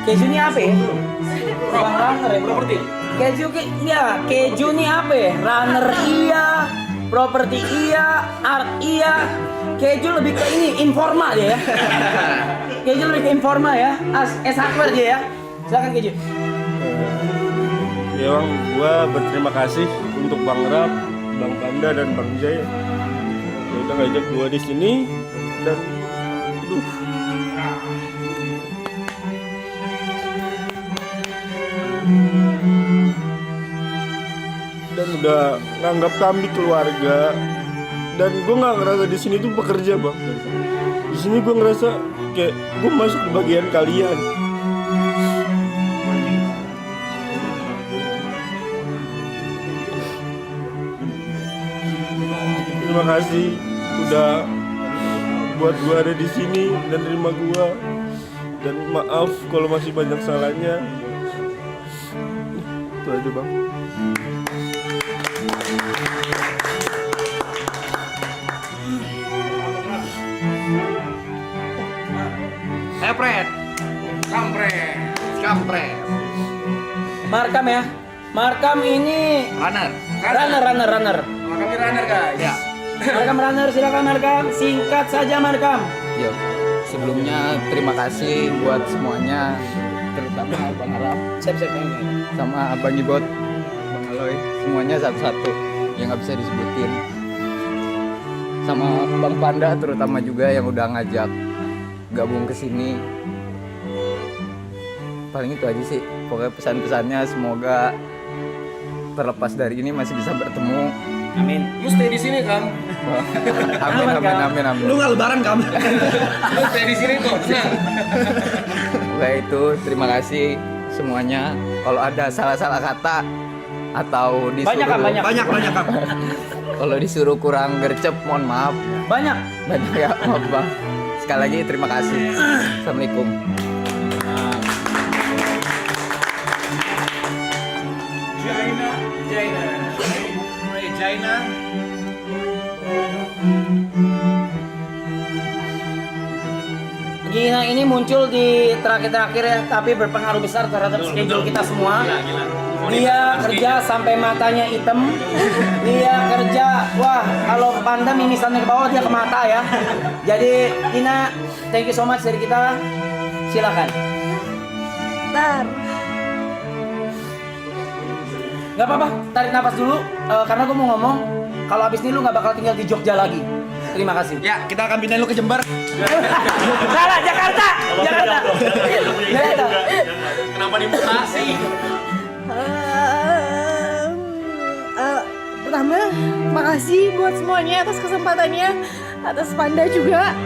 Keju ini apa ya? Bang runner ya properti. Keju ini apa ya? Runner iya, properti iya, art iya. Keju lebih ke ini informa dia ya. Keju lebih ke informa ya. Hardware dia ya. Silakan Keju. Ya Bang, gua berterima kasih untuk Bang Rap, Bang Panda dan Bang Jaya. Ya udah ngajak gua di sini dan udah nganggap kami keluarga, dan gue nggak ngerasa di sini tuh pekerja Bang. Di sini gue ngerasa kayak gue masuk ke bagian kalian. Terima kasih udah buat gue ada di sini dan terima gue, dan maaf kalau masih banyak salahnya. Itu aja Bang. Kampret. Markam ya. Markam ini Runner. Markam Runner guys. Ya. Markam runner, silakan Markam. Singkat saja Markam. Yo, sebelumnya terima kasih buat semuanya, terutama Bang Araf, Siap. sama Abang Ibot, Bang Aloy, semuanya satu-satu yang nggak bisa disebutin. Sama Bang Panda terutama juga yang udah ngajak gabung ke sini. Paling itu aja sih. Pokoknya pesan-pesannya semoga terlepas dari ini masih bisa bertemu. Amin. Lu stay di sini kan? Amin. Lu nggak lebaran kan? Lu stay di sini kok. Oke, itu terima kasih semuanya. Kalau ada salah-salah kata atau disuruh Banyak kan. kalau disuruh kurang gercep, mohon maaf. Banyak. Ya, maaf Bang. Sekali lagi terima kasih. Assalamualaikum. Jaina. Gina ini muncul di terakhir-terakhir ya, tapi berpengaruh besar terhadap schedule kita semua. Dia kerja sampai matanya hitam. Dia kerja, wah kalau Panda mimisannya ke bawah dia ke mata ya. Jadi Gina, thank you so much dari kita. Silakan. Bentar. Gak apa-apa, tarik nafas dulu karena gue mau ngomong kalau abis ini lu gak bakal tinggal di Jogja lagi. Terima kasih. Ya, kita akan pindahin lu ke Jember. Salah, Jakarta. Kenapa di Bekasi? Pertama, makasih buat semuanya atas kesempatannya, atas Panda juga.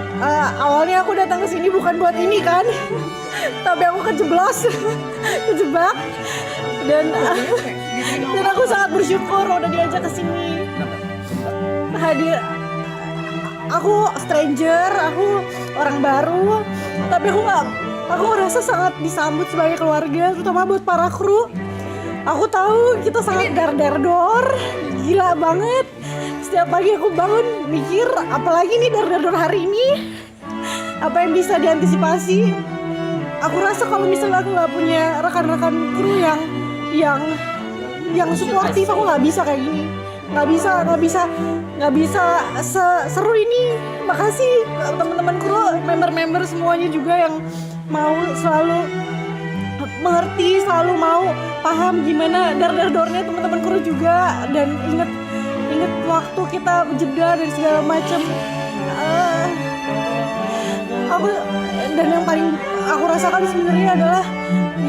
Awalnya aku datang ke sini bukan buat ini kan, tapi aku kejebak, dan aku sangat bersyukur udah diajak ke sini. Hadir, aku stranger, aku orang baru, tapi aku merasa sangat disambut sebagai keluarga, terutama buat para kru. Aku tahu kita sangat dar-dar-dor, gila banget. Setiap pagi aku bangun mikir, apalagi nih dar-dar-dor hari ini, apa yang bisa diantisipasi. Aku rasa kalau misalnya aku nggak punya rekan-rekan kru yang suportif, aku nggak bisa kayak gini, nggak bisa seru ini. Makasih teman-teman kru, member-member semuanya juga yang mau selalu mengerti, selalu mau paham gimana dar-dar-dornya teman-teman kru juga, dan inget waktu kita jeda dari segala macam. Dan yang paling aku rasakan sebenarnya adalah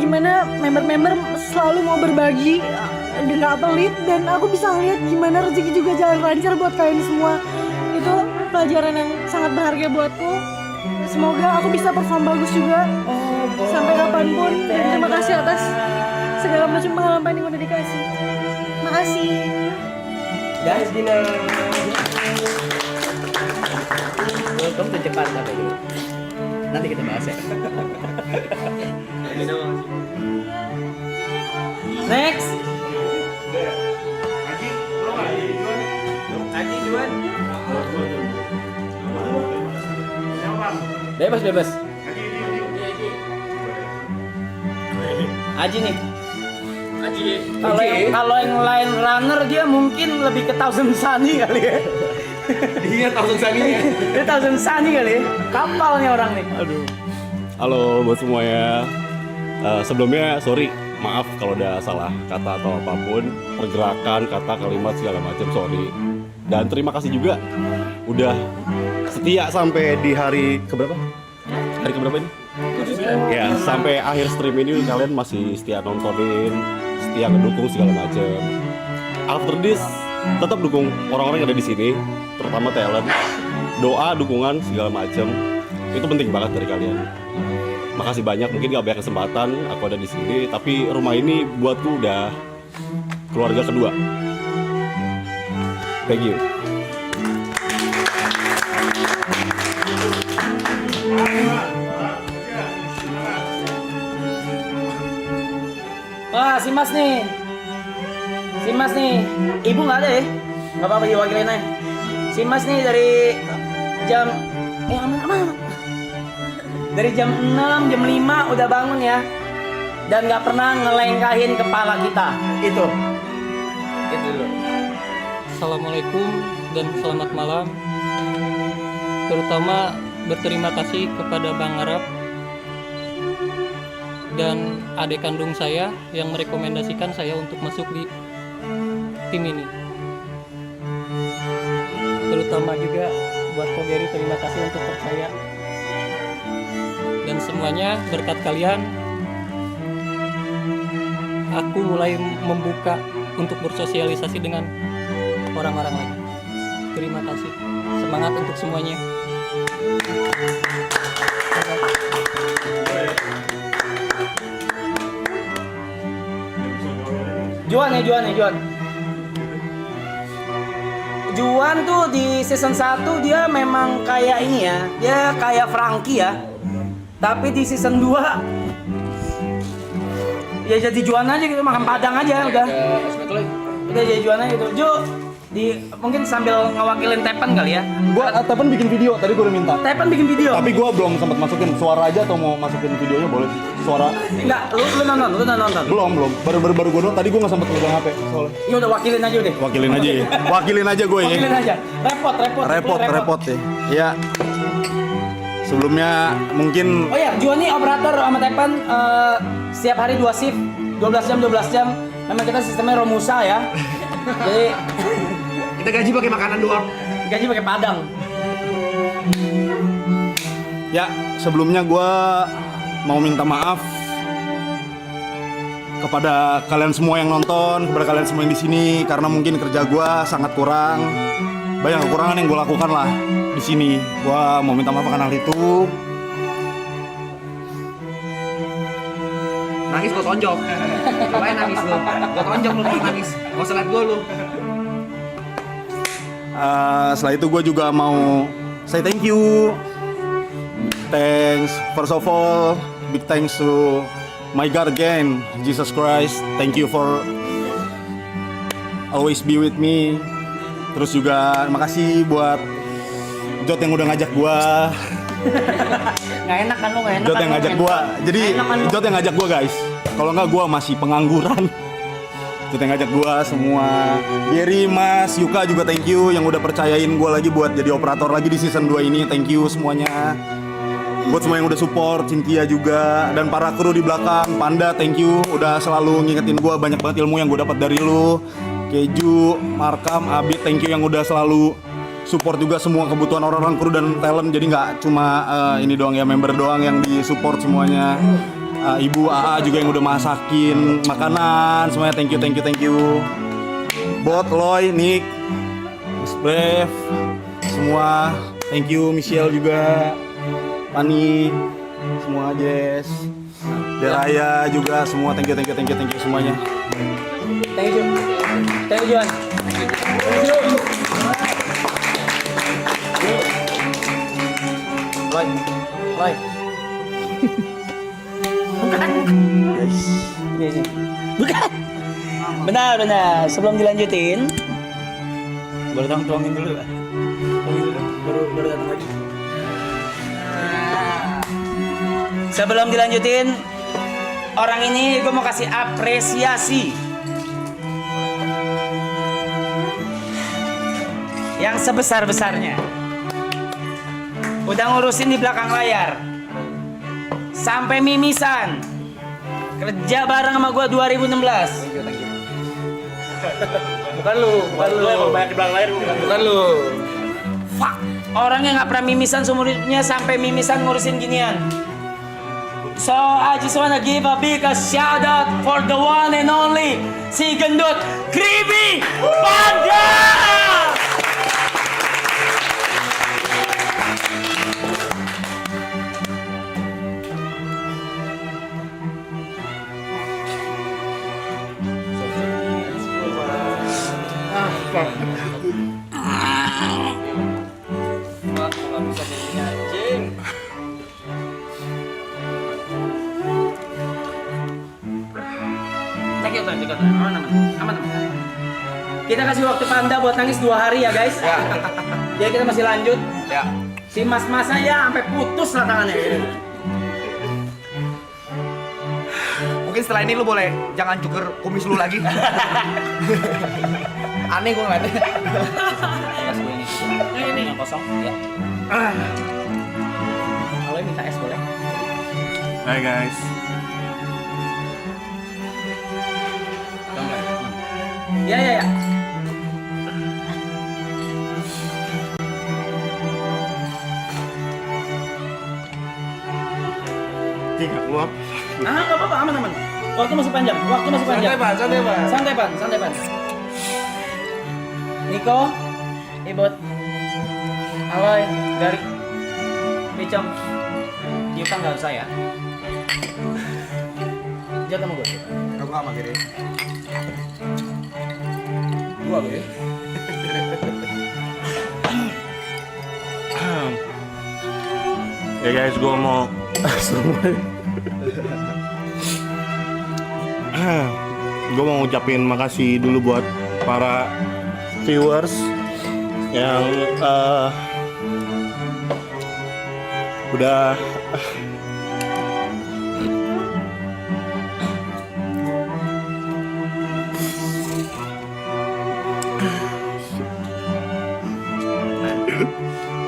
gimana member-member selalu mau berbagi dan gak pelit, dan aku bisa lihat gimana rezeki juga jalan lancar buat kalian semua. Itu pelajaran yang sangat berharga buatku. Semoga aku bisa perform bagus juga sampai kapanpun. Dan terima kasih atas segala macam pengalaman yang udah dikasih. Makasih. Guys, Gina. Welcome to Jakarta dulu. Nanti kita bahas ya. Next. Bebas. Aji nih. Aji. Kalau yang lain runner dia mungkin lebih ke Thousand Sunny kali ya. Dia tahu sanginya. Dia Thousand Sunny kali ya. Kapalnya orang nih. Aduh. Halo buat semuanya. Sebelumnya sorry, maaf kalau ada salah kata atau apapun, pergerakan, kata, kalimat segala macam, sorry. Dan terima kasih juga udah setia sampai di hari keberapa? Hari keberapa ini? Ya, sampai akhir stream ini kalian masih setia nontonin, setia ngedukung segala macam. After this, tetap dukung orang-orang yang ada di sini, terutama talent. Doa, dukungan segala macam. Itu penting banget dari kalian. Makasih banyak, mungkin gak banyak kesempatan aku ada di sini, tapi rumah ini buatku udah keluarga kedua. Thank you. Wah, si Mas nih. Ibu nggak ada ya? Nggak apa-apa diwakilin aja. Si Mas nih dari jam aman. Dari jam 6, jam 5 udah bangun ya. Dan nggak pernah ngelengkahin kepala kita. Itu dulu. Assalamualaikum dan selamat malam. Terutama berterima kasih kepada Bang Arab dan adik kandung saya yang merekomendasikan saya untuk masuk di tim ini. Terutama juga buat Ko Geri, terima kasih untuk percaya. Dan semuanya berkat kalian, aku mulai membuka untuk bersosialisasi dengan orang-orang lagi. Terima kasih. Semangat untuk semuanya. Juan tuh di season 1 dia memang kayak ini ya. Dia kayak Frankie ya. Tapi di season 2 ya jadi Juan aja gitu, makan padang aja udah. Udah jadi Juan aja gitu. Ju, mungkin sambil ngewakilin Tepen kali ya. Gua Tepen bikin video, tadi gua udah minta. Tepen bikin video. Tapi gua belum sempat masukin suara aja, atau mau masukin videonya boleh sih. Suara. Enggak, lu nonton. Belum. Baru gua doang. Tadi gua nggak sempat pegang HP soalnya. Ya udah wakilin aja udah. Wakilin aja ya. Wakilin aja gue ya. Wakilin aja. Repot ya. Iya. Sebelumnya mungkin Oh ya, Juan nih operator sama Tepen setiap hari 2 shift, 12 jam. Memang kita sistemnya Romusa ya. Jadi Kita gaji pakai makanan doang. gaji pakai padang. ya sebelumnya gua mau minta maaf kepada kalian semua yang nonton, kepada kalian semua yang di sini, karena mungkin kerja gua sangat kurang. Banyak kekurangan yang gue lakukan lah di sini. Gua mau minta maaf akan hal itu. Nangis gua tonjok. Cobain nangis lu. Gua tonjok lu kalau nangis. Gak usah liat gua lu. Setelah itu gue juga mau say thank you. Thanks, first of all, big thanks to my God again, Jesus Christ. Thank you for always be with me. Terus juga makasih buat Jot yang udah ngajak gua. Nggak enak kan lu, nggak enak. Jot yang ngajak gua. Jadi Jot yang ngajak gua guys. Kalau nggak gua masih pengangguran. Jot yang ngajak gua semua. Geri, Mas, Yuka juga thank you yang udah percayain gua lagi buat jadi operator lagi di season 2 ini. Thank you semuanya. Buat semua yang udah support, Cynthia juga, dan para kru di belakang, Panda, thank you udah selalu ngingetin gua, banyak banget ilmu yang gue dapat dari lu. Keju, Markam, Abi, thank you yang udah selalu support juga semua kebutuhan orang-orang kru dan talent. Jadi nggak cuma ini doang ya, member doang yang di support semuanya. Ibu AA juga yang udah masakin makanan, semuanya thank you. Bot, Loy, Nick, Miss Brave, semua thank you. Michelle juga, Pani, semua Jess, Deraya juga, semua thank you semuanya. Thank you Juan. Roy. Bukan. Benar. Sebelum dilanjutin, baru tuangin dulu. Baru datang lagi. Sebelum dilanjutin, orang ini gue mau kasih apresiasi yang sebesar-besarnya. Udah ngurusin di belakang layar sampai mimisan, kerja bareng sama gue 2016. Bukan lu emang banyak di belakang layar bukan lu. Fuck, orangnya nggak pernah mimisan seumur hidupnya sampai mimisan ngurusin ginian. So I just wanna give a big shout out for the one and only si gendut Kribi Panda. Aman. Kita kasih waktu Panda buat nangis 2 hari ya guys. Jadi kita masih lanjut. Ya. Si mas-mas aja sampai putus lah tangannya. Mungkin setelah ini lu boleh jangan cukur kumis lu lagi. Aneh gua ngeliatnya. Ini yang kosong. Ya. Kalau minta es boleh. Hai guys. Ya. Tiga keluar. Nggak apa-apa, aman. Waktu masih panjang. Santai pan. Niko, Ibot, Aloy, Gari, Picong, Yuka nggak usah ya. Jat sama gue. Gua sama Giri. Gua gue. Ya guys, gue mau gue mau ngucapin makasih dulu buat para viewers yang udah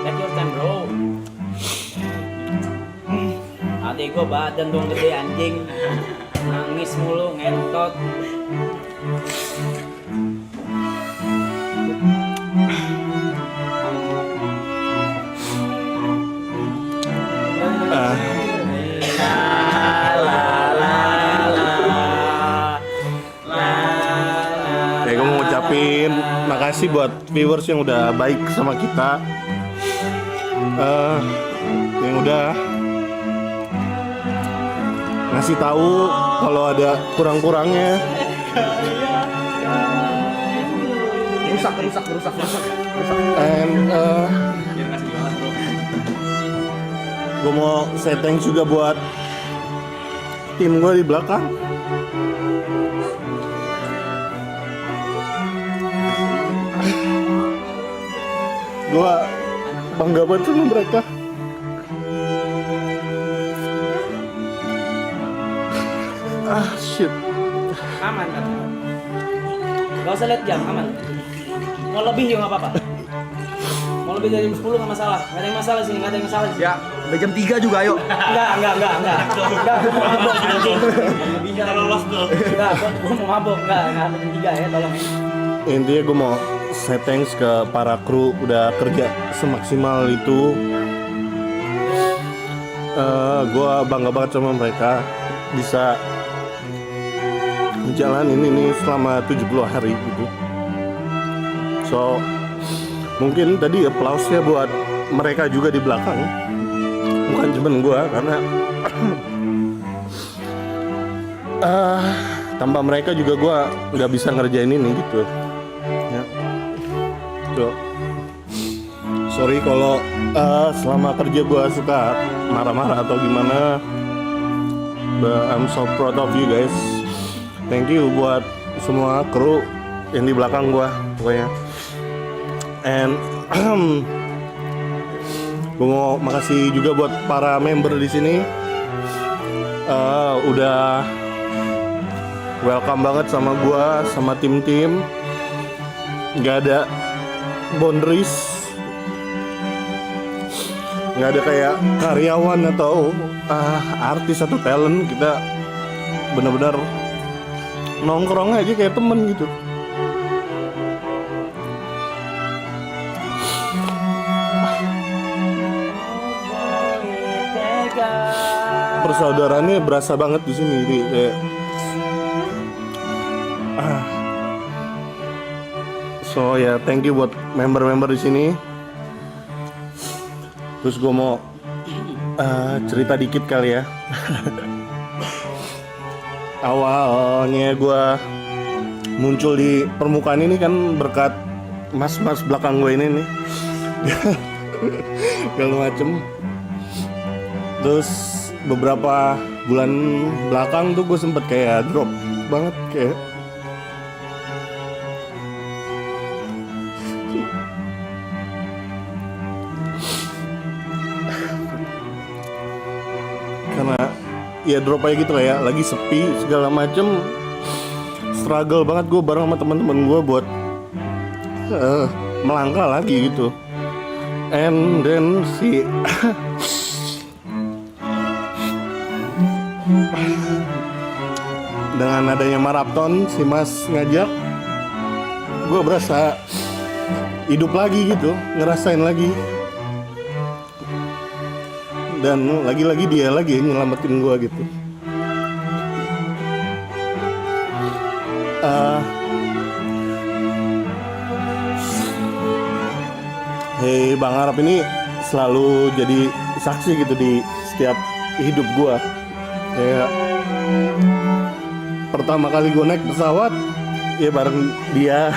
Take your time bro. Adik gue badan dong gede anjing. Nangis mulu, ngentot. Ya gue mau ngucapin makasih buat viewers yang udah baik sama kita, yang udah ngasih tahu kalau ada kurang-kurangnya. Rusak. And gue mau say thanks juga buat tim gue di belakang. Gue bangga banget sama mereka. Shit. Aman kan? Gak usah lihat jam, aman. Mau lebih juga gak apa-apa. Mau lebih dari jam 10 gak masalah. Gak ada yang masalah sini, gak ada yang masalah sini. Ya, udah jam 3 juga ayo. Enggak, gue mau mabok anjing. Bisa lolos tuh. Enggak, gue mau mabok, enggak sampai jam 3 ya, tolong. Intinya gue mau say thanks ke para kru udah kerja semaksimal itu. Gue bangga banget sama mereka bisa jalanin ini selama 70 hari gitu. So mungkin tadi applause-nya buat mereka juga di belakang, bukan cuma gue, karena tanpa mereka juga gue nggak bisa ngerjain ini gitu ya. So, sorry kalau selama kerja gue suka marah-marah atau gimana, but I'm so proud of you guys. Thank you buat semua kru yang di belakang gue pokoknya. And gue mau makasih juga buat para member di sini udah welcome banget sama gua, sama tim-tim. Nggak ada boundaries, nggak ada kayak karyawan atau artis atau talent. Kita benar-benar nongkrong aja kayak temen gitu. Persaudaraannya berasa banget di sini, jadi kayak so ya, thank you buat member-member di sini. Terus gue mau cerita dikit kali ya. Awalnya gue muncul di permukaan ini kan berkat mas-mas belakang gue ini nih. Segala macem. Terus beberapa bulan belakang tuh gue sempet kayak drop banget, kayak karena ya drop aja gitu lah ya, lagi sepi segala macem. Struggle banget gue bareng sama teman-teman gue buat melangkah lagi gitu. And then dengan adanya maraton, si Mas ngajak, gue berasa hidup lagi gitu, ngerasain lagi. Dan lagi-lagi dia lagi yang nyelamatin gue gitu. Hey, Bang Arap ini selalu jadi saksi gitu di setiap hidup gue. Kayak pertama kali gue naik pesawat ya bareng dia.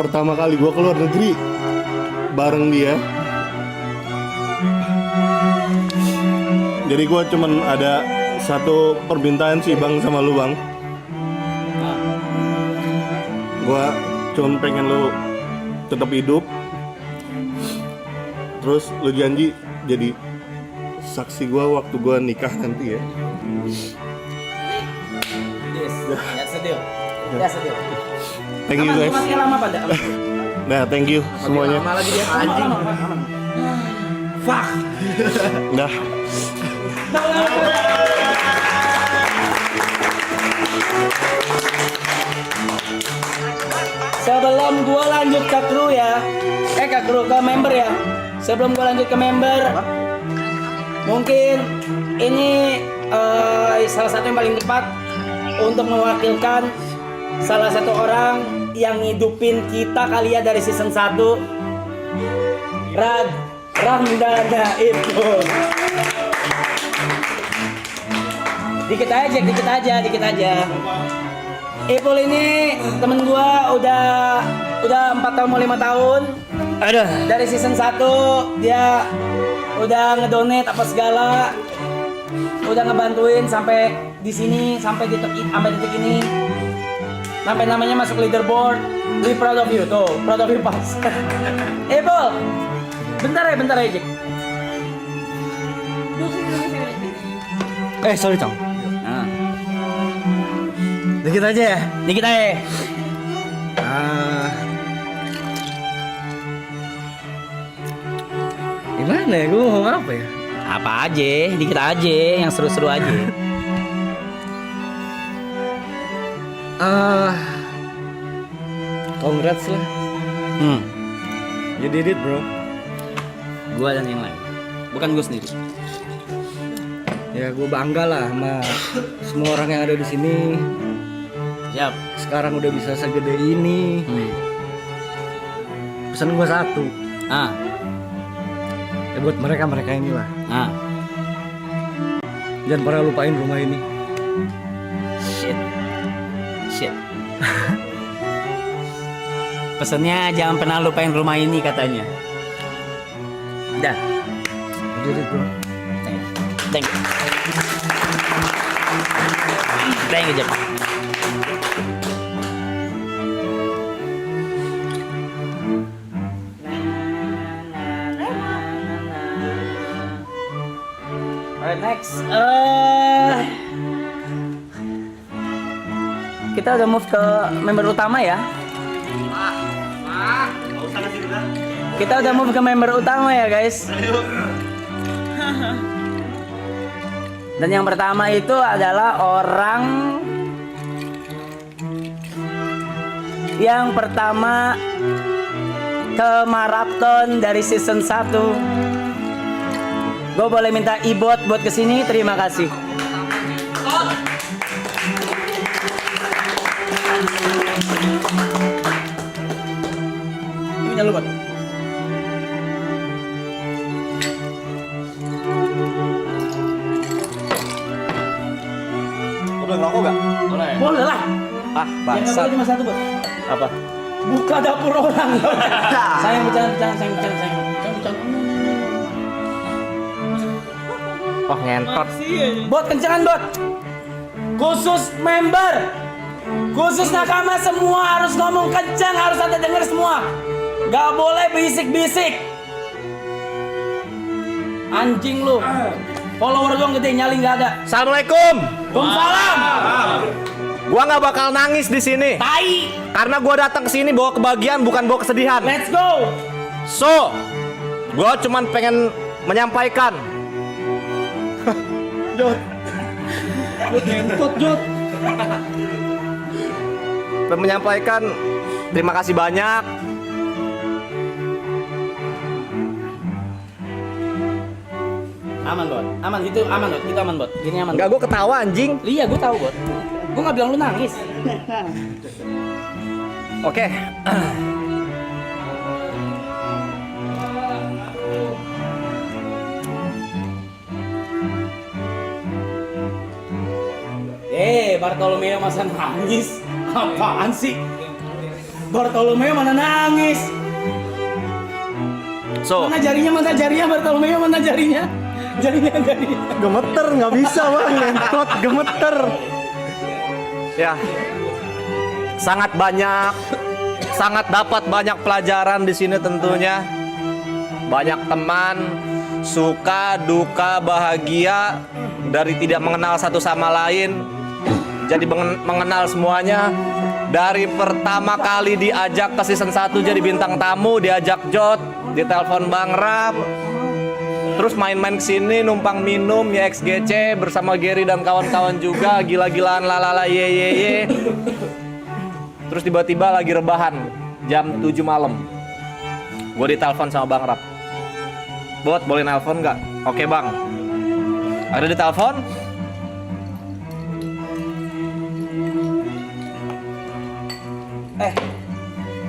Pertama kali gue keluar negeri bareng dia. Jadi gue cuman ada satu permintaan sih Bang sama lu Bang. Gue cuman pengen lu tetap hidup. Terus lu janji jadi saksi gue waktu gue nikah nanti ya. Yes, that's a deal. That's a deal. Thank you guys. Masih lama pada. Nah, thank you semuanya. Lama lagi dia anjing. Fuck. Dah. Sebelum gua lanjut ke kru ya, ke kru, ke member ya. Sebelum gua lanjut ke member, mungkin ini salah satu yang paling tepat untuk mewakilkan salah satu orang yang ngidupin kita kali ya dari season 1, Ramdana Ipul. Dikit aja. Ipul ini temen gua udah 4 tahun mau 5 tahun. Aduh. Dari season 1 dia udah ngedonate apa segala, udah ngebantuin sampai di sini, sampai detik ini, sampai namanya masuk leaderboard. We proud of you tuh, proud of you pas. Ipul, bentar ya Jack. Sorry Cong. Nah. Dikit aja. Gimana ya, gue ngomong apa ya? Apa aja, dikit aja, yang seru-seru aja. Congrats lah. You did it bro. Gua dan yang lain. Bukan gua sendiri. Ya gue bangga lah sama semua orang yang ada di sini. Siap. Sekarang udah bisa segede ini. Pesan gue satu. Ya buat mereka inilah. Jangan pernah lupain rumah ini. Shit. Pesannya jangan pernah lupain rumah ini katanya. Dah. You did it bro. Thank you. Thank you, Jack. Alright, Next, kita udah move ke member utama ya. Kita udah move ke member utama ya guys. Dan yang pertama itu adalah orang yang pertama ke maraton dari season 1. Gue boleh minta Ibot buat kesini, terima kasih. Ini jangan lupa. Boleh ngerokok gak? Boleh lah. Ah, Yang bangsat. boleh cuma satu, Bot. Apa? Buka dapur orang. Sayang bercanda. Wah, ngentot. Bot, kencengan bot. Khusus member, khusus nakama semua harus ngomong kencang, harus ada denger semua. Gak boleh bisik-bisik. Anjing lu. Follower doang gede, nyali gak ada. Assalamualaikum. Waalaikumsalam. Gua nggak bakal nangis di sini Tai. karena gua datang ke sini bawa kebahagiaan bukan bawa kesedihan. Let's go. So, gua cuman pengen menyampaikan. Menyampaikan terima kasih banyak. Aman bot, aman gitu, aman bot, gitu aman bot. Gini aman. Enggak, gua ketawa anjing. Iya, gue tahu bot. Gue nggak bilang lu nangis. Oke. Bartolomeo masa nangis? Apaan sih? Bartolomeo mana nangis? So, Mana jarinya Bartolomeo, mana jarinya? Jarinya. Gemeter nggak bisa bang, ngentot gemeter. ya. Sangat banyak, sangat dapat banyak pelajaran di sini tentunya. Banyak teman, suka, duka, bahagia, dari tidak mengenal satu sama lain jadi mengenal semuanya. Dari pertama kali diajak ke season 1 jadi bintang tamu, diajak Jot, ditelepon Bang Rap, terus main-main kesini numpang minum ya XGC bersama Gary dan kawan-kawan juga, gila-gilaan lalala ye. Terus tiba-tiba lagi rebahan jam 7 malam, gue ditelepon sama Bang Rap, Bot boleh nelpon nggak? Oke bang. Ada ditelepon.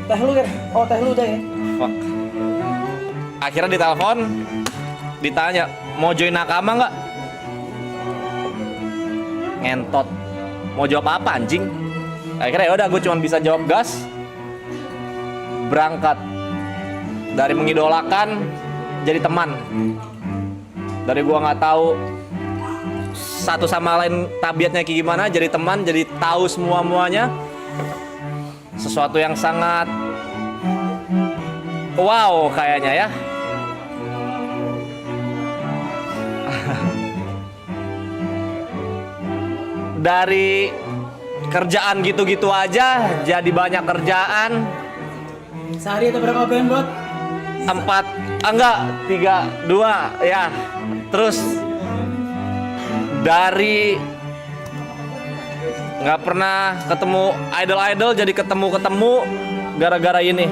Teh lu kan? Oh teh lu udah ya? Fuck. Akhirnya ditelepon, ditanya mau join nakama nggak? Ngentot. Mau jawab apa anjing? Akhirnya ya udah, gue cuma bisa jawab gas. Berangkat dari mengidolakan jadi teman. Dari gua nggak tahu satu sama lain tabiatnya kayak gimana, jadi teman, jadi tahu semua-muanya. Sesuatu yang sangat wow kayaknya ya. Dari kerjaan gitu-gitu aja jadi banyak kerjaan. Sehari ada berapa brand bot? 4, enggak 3, 2 ya. Terus dari nggak pernah ketemu idol jadi ketemu gara-gara ini.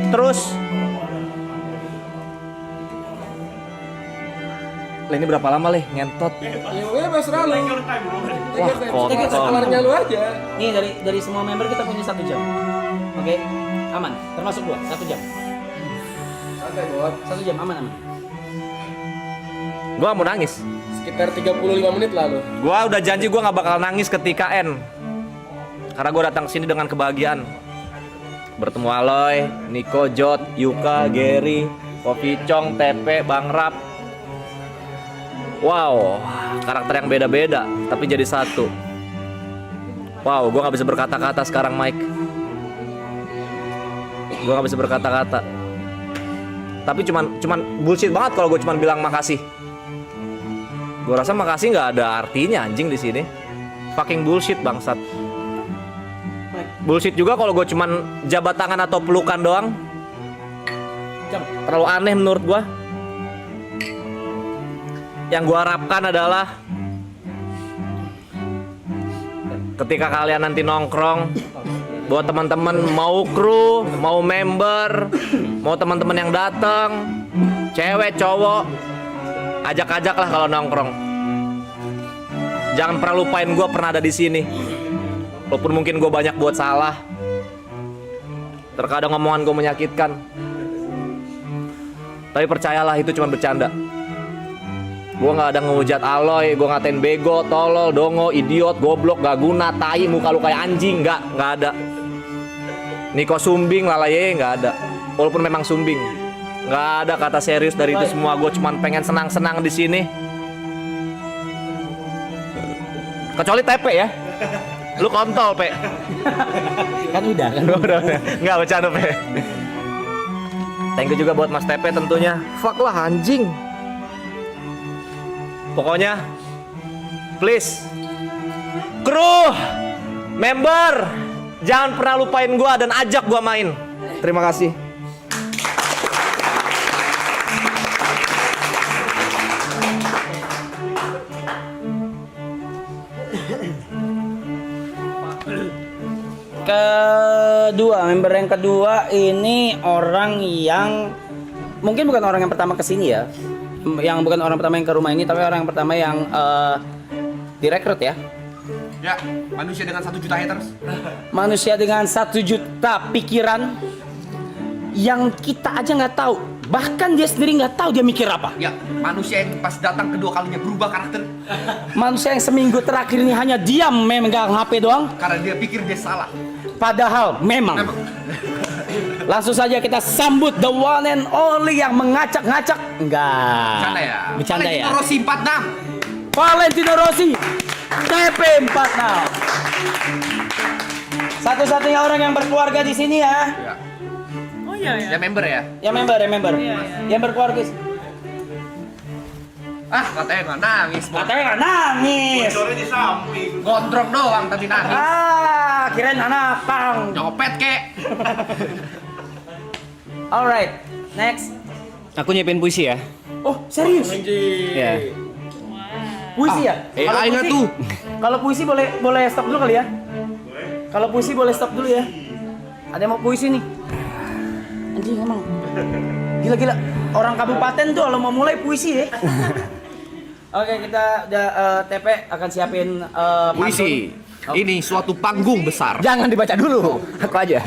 Terus ini berapa lama leh ngentot? Bebas lalu. Wah, kotor. Lu aja. Nih dari semua member kita punya 1 jam. Oke? Aman, termasuk gua 1 jam. Santai, Bot. 1 jam aman. Gua mau nangis. Sekitar 35 menit lalu. Gua udah janji gua nggak bakal nangis ketika end. Karena gua datang sini dengan kebahagiaan. Bertemu Aloy, Nico, Jot, Yuka, Gary, Kopi Chong, TP, Bang Rap. Wow, karakter yang beda-beda tapi jadi satu. Wow, gua nggak bisa berkata-kata sekarang, Mike. Gua nggak bisa berkata-kata. Tapi cuman bullshit banget kalau gue cuman bilang makasih. Gue rasa makasih nggak ada artinya anjing di sini. Fucking bullshit bangsat. Bullshit juga kalau gue cuman jabat tangan atau pelukan doang. Terlalu aneh menurut gue. Yang gue harapkan adalah ketika kalian nanti nongkrong, buat teman-teman mau kru, mau member, mau teman-teman yang datang, cewek, cowok, ajak-ajak lah kalau nongkrong. Jangan pernah lupain gue pernah ada di sini. Walaupun mungkin gue banyak buat salah, terkadang omongan gue menyakitkan. Tapi percayalah itu cuma bercanda. Gue gak ada ngehujat Aloy, gue ngatain bego, tolol, dongo, idiot, goblok, gak guna, tai, muka lu kayak anjing, gak ada. Niko sumbing, lalaye, gak ada. Walaupun memang sumbing, gak ada kata serius dari itu semua. Gue cuma pengen senang-senang di sini. Kecuali Tepe ya, lu kontol Pe. Kan udah kan. Udah. Nggak bercanda Pe. Thank you juga buat Mas Tepe tentunya. Fuck lah anjing. Pokoknya, please, kru, member, jangan pernah lupain gua dan ajak gua main. Terima kasih. Member yang kedua ini orang yang mungkin bukan orang yang pertama kesini ya, yang bukan orang pertama yang ke rumah ini, tapi orang yang pertama yang direkrut ya. Ya, manusia dengan 1 juta haters. Manusia dengan 1 juta pikiran yang kita aja nggak tahu, bahkan dia sendiri nggak tahu dia mikir apa. Ya, manusia yang pas datang kedua kalinya berubah karakter Manusia yang seminggu terakhir ini hanya diam memegang HP doang, karena dia pikir dia salah. padahal memang. Langsung saja kita sambut the one and only yang mengacak-ngacak. Enggak. Bercanda ya. Bercanda ya. Valentino Rossi 46. Valentino Rossi TP46. Satu-satunya orang yang berkeluarga di sini ya. Ya. Oh iya ya. Ya member ya. Ya member. Yang berkeluarga. Ah, katanya nggak nangis. Katanya nggak nangis. Gondrong doang tapi nangis. Kirain anak pang. Nyopet kek. Alright, next. Aku nyiapin puisi ya. Oh, serius? Ya. Puisi ya? Kalau AI nggak puisi- tuh? Kalau puisi boleh stop dulu kali ya? Kalau puisi boleh stop dulu ya. Ada yang mau puisi nih? Anjing emang. Gila. Orang kabupaten tuh kalau mau mulai puisi ya. Oke, kita udah TP akan siapin Puisi. pantun. Ini suatu panggung besar. Jangan dibaca dulu. Aku aja.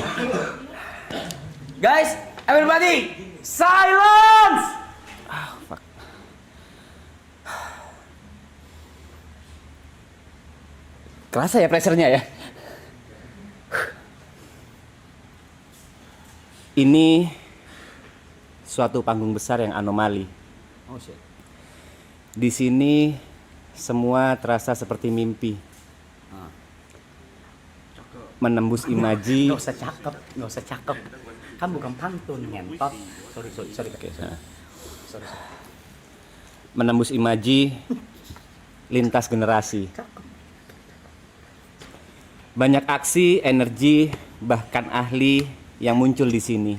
Guys, everybody, silence. Kerasa ya pressure-nya ya. Ini suatu panggung besar yang anomali. Oh shit. Di sini semua terasa seperti mimpi. Menembus imaji. Nggak usah cakep. Kan bukan pantun, ngentot. Sorry. Sorry. Menembus imaji lintas generasi. Banyak aksi, energi, bahkan ahli yang muncul di sini.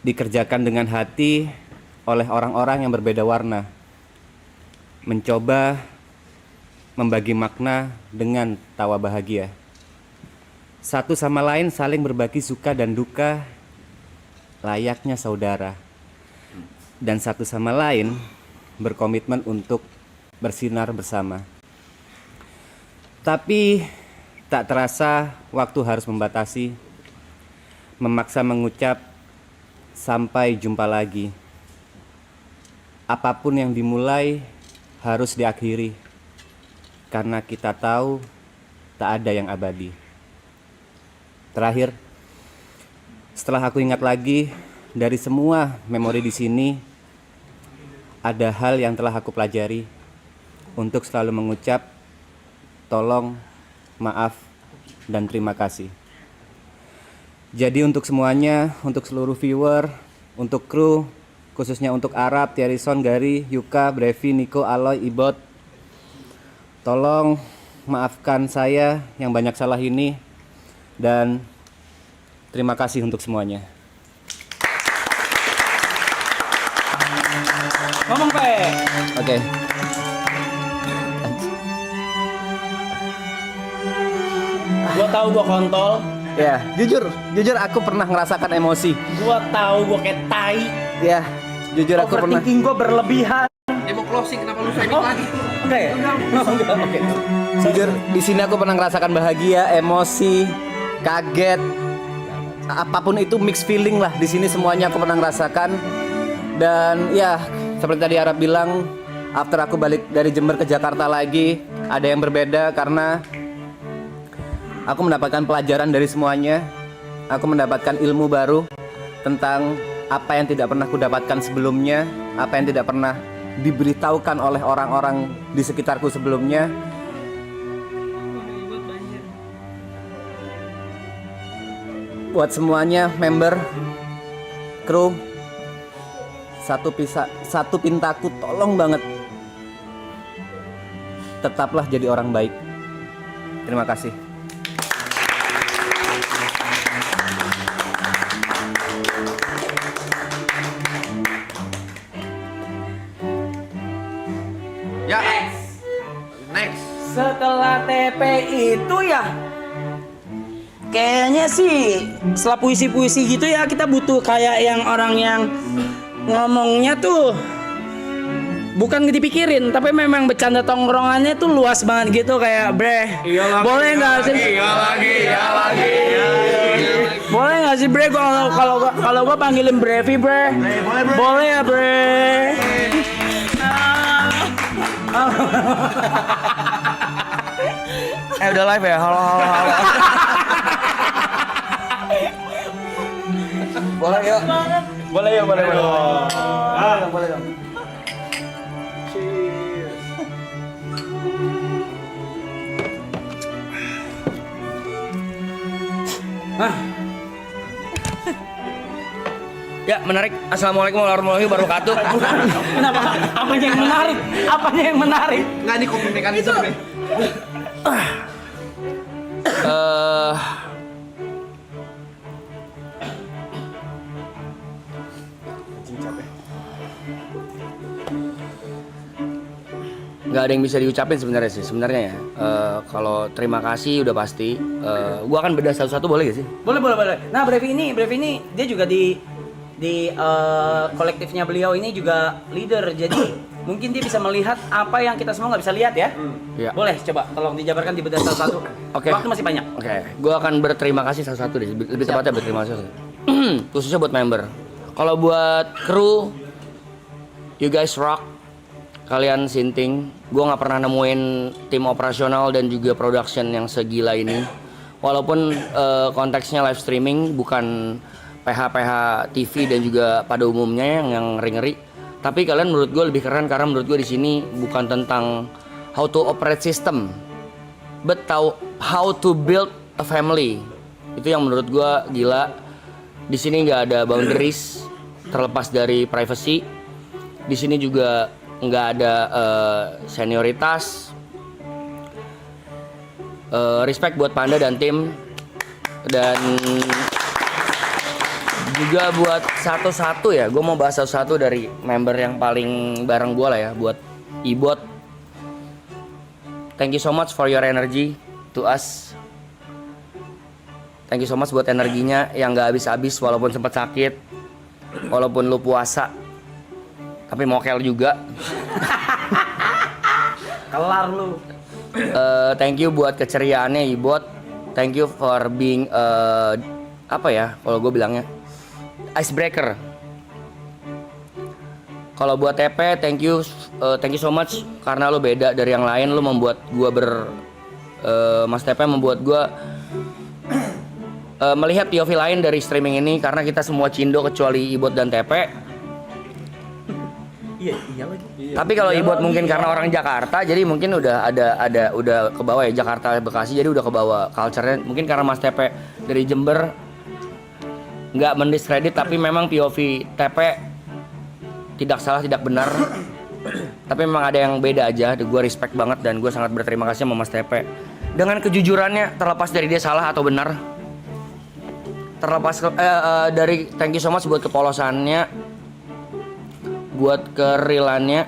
Dikerjakan dengan hati oleh orang-orang yang berbeda warna. Mencoba membagi makna dengan tawa bahagia. Satu sama lain saling berbagi suka dan duka layaknya saudara. Dan satu sama lain berkomitmen untuk bersinar bersama. Tapi tak terasa waktu harus membatasi, memaksa mengucap sampai jumpa lagi. Apapun yang dimulai harus diakhiri, karena kita tahu tak ada yang abadi. Terakhir, setelah aku ingat lagi dari semua memori di sini, ada hal yang telah aku pelajari untuk selalu mengucap tolong, maaf, dan terima kasih. Jadi untuk semuanya, untuk seluruh viewer, untuk kru, khususnya untuk Arab, Thierryson, Gary, Yuka, Brevi, Niko, Aloy, Ibot. Tolong maafkan saya yang banyak salah ini dan terima kasih untuk semuanya. Ngomong Pe. Oke. Gua tahu gua kontol. Ya, jujur aku pernah ngerasakan emosi. Gua tahu gua kayak tai. Ya, jujur aku pernah. Overthinking gua berlebihan. Dia mau closing, kenapa lu signing lagi? Oke. Oke. Jujur di sini aku pernah ngerasakan bahagia, emosi, kaget. Apapun itu mixed feeling lah. Di sini semuanya aku pernah ngerasakan. Dan ya, seperti tadi Arab bilang, after aku balik dari Jember ke Jakarta lagi, ada yang berbeda karena aku mendapatkan pelajaran dari semuanya. Aku mendapatkan ilmu baru tentang apa yang tidak pernah aku dapatkan sebelumnya, apa yang tidak pernah diberitahukan oleh orang-orang di sekitarku sebelumnya. Buat semuanya, member, kru, satu pintaku, tolong banget tetaplah jadi orang baik. Terima kasih. Ya. Next. Setelah TP itu ya kayaknya sih setelah puisi-puisi gitu ya kita butuh kayak yang orang yang ngomongnya tuh bukan dipikirin tapi memang bercanda tongkrongannya tuh luas banget gitu kayak bre boleh nggak sih boleh nggak sih bre kalau gua panggilin Brevi bre boleh ya bre Udah live ya, halo. boleh yuk boleh dong. Ya, menarik. Assalamualaikum warahmatullahi wabarakatuh. Kenapa? Apanya yang menarik? Nggak nih komunikasi itu. Nggak ada yang bisa diucapin sebenarnya ya. Kalau terima kasih udah pasti. Gua akan bedah satu-satu boleh gak sih? Boleh. Nah, Brevi ini dia juga di kolektifnya beliau ini juga leader. Jadi mungkin dia bisa melihat apa yang kita semua nggak bisa lihat ya. Iya. Boleh coba tolong dijabarkan di bedah satu-satu. Oke. Waktu masih banyak. Oke. Gua akan berterima kasih satu-satu deh. Lebih tepatnya berterima kasih. Khususnya buat member. Kalau buat kru, you guys rock. Kalian sinting. Gua nggak pernah nemuin tim operasional dan juga production yang segila ini. Walaupun konteksnya live streaming bukan PH TV dan juga pada umumnya yang ngeri-ngeri. Tapi kalian menurut gue lebih keren karena menurut gue di sini bukan tentang how to operate system, but how to build a family. Itu yang menurut gue gila. Di sini nggak ada boundaries terlepas dari privacy. Di sini juga nggak ada senioritas. Respect buat Panda dan tim, dan juga buat satu-satu ya, gue mau bahas satu-satu dari member yang paling bareng gue lah ya, buat Ibot. Thank you so much for your energy to us. Thank you so much buat energinya yang gak habis-habis walaupun sempat sakit, walaupun lu puasa, tapi mokel juga. Kelar lu. Thank you buat keceriaannya Ibot. Thank you for being apa ya kalau gue bilangnya icebreaker. Kalau buat TP, thank you so much karena lo beda dari yang lain. Lo membuat gue Mas TP membuat gue melihat POV lain dari streaming ini karena kita semua cindo kecuali Ibot dan TP. Iya lagi. Tapi kalau Ibot mungkin karena orang Jakarta, jadi mungkin udah udah ke bawah ya, Jakarta Bekasi, jadi udah ke bawah culture-nya. Mungkin karena Mas TP dari Jember, nggak mendiskredit, tapi memang POV TP tidak salah, tidak benar. Tapi memang ada yang beda aja. Gue respect banget dan gue sangat berterima kasih sama Mas Tepe dengan kejujurannya, terlepas dari dia salah atau benar. Terlepas dari thank you so much buat kepolosannya, buat kerealannya,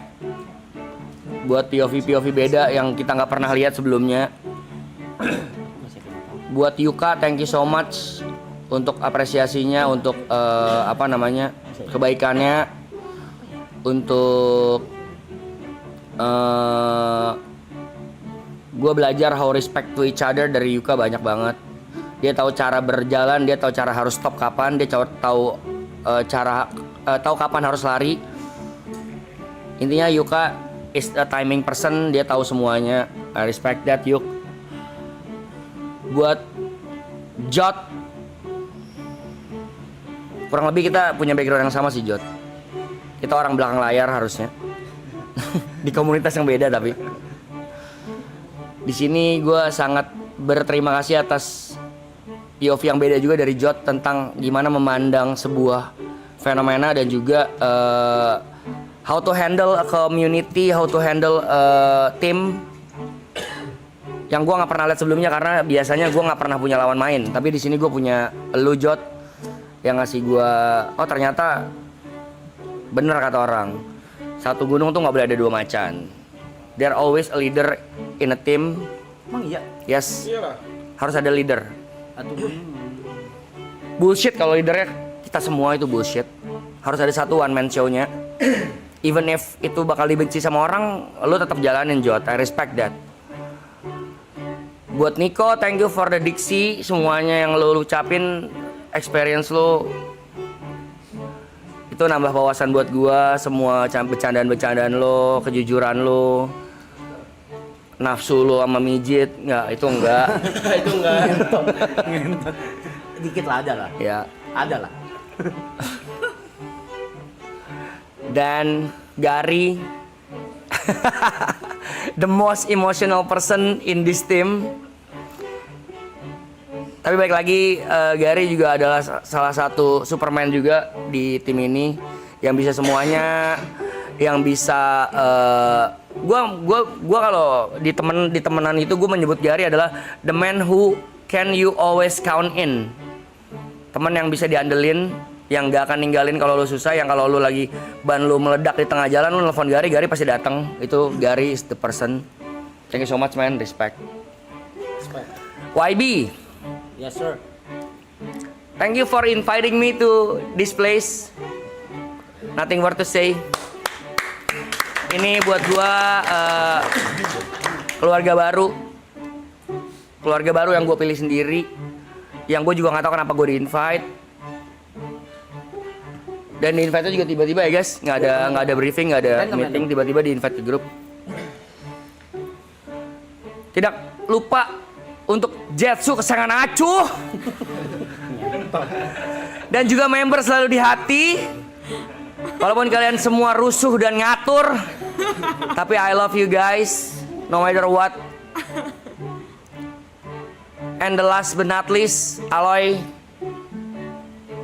buat POV beda yang kita nggak pernah lihat sebelumnya. Buat Yuka, thank you so much untuk apresiasinya, untuk kebaikannya, untuk gue belajar how respect to each other dari Yuka banyak banget. Dia tahu cara berjalan, dia tahu cara harus stop kapan, dia tahu kapan harus lari. Intinya Yuka is a timing person, dia tahu semuanya. I respect that, Yuk. Buat Jot, kurang lebih kita punya background yang sama sih, Jot. Kita orang belakang layar harusnya. Di komunitas yang beda tapi. Di sini gue sangat berterima kasih atas POV yang beda juga dari Jot tentang gimana memandang sebuah fenomena dan juga how to handle a community, how to handle a team yang gue nggak pernah lihat sebelumnya karena biasanya gue nggak pernah punya lawan main. Tapi di sini gue punya lu, Jot, yang ngasih gue, oh ternyata bener kata orang, satu gunung tuh nggak boleh ada dua macan. There always a leader in a team. Emang iya? Yes. Harus ada leader. Bullshit kalau leadernya kita semua itu bullshit. Harus ada satu one man show-nya. Even if itu bakal dibenci sama orang, lu tetap jalanin, Jot. I respect that. Buat Niko, thank you for the diksi, semuanya yang lu ucapin, experience lu itu nambah wawasan buat gua, semua bercandaan-bercandaan lo, kejujuran lo, nafsu lo sama mijit, itu enggak. Itu enggak. Ngentot. Dikit lah, ada lah. Ya, Ada lah. Dan Gary, the most emotional person in this team. Tapi baik lagi, Gary juga adalah salah satu Superman juga di tim ini yang bisa semuanya, yang bisa gua kalau di temenan itu gue menyebut Gary adalah the man who can you always count in. Teman yang bisa diandelin, yang gak akan ninggalin kalau lu susah, yang kalau lu lagi ban lu meledak di tengah jalan lu nelfon Gary pasti datang. Itu Gary is the person. Thank you so much, man. Respect. YB. Yes, sir. Thank you for inviting me to this place. Nothing more to say. Ini buat gua keluarga baru yang gua pilih sendiri, yang gua juga nggak tahu kenapa gua di-invite. Dan di-invite juga tiba-tiba ya guys, nggak ada briefing, nggak ada meeting, tiba-tiba di-invite ke grup. Tidak lupa untuk Jetsu kesayangan Acuh. Dan juga member selalu di hati. Walaupun kalian semua rusuh dan ngatur, tapi I love you guys, no matter what. And the last but not least, Aloy,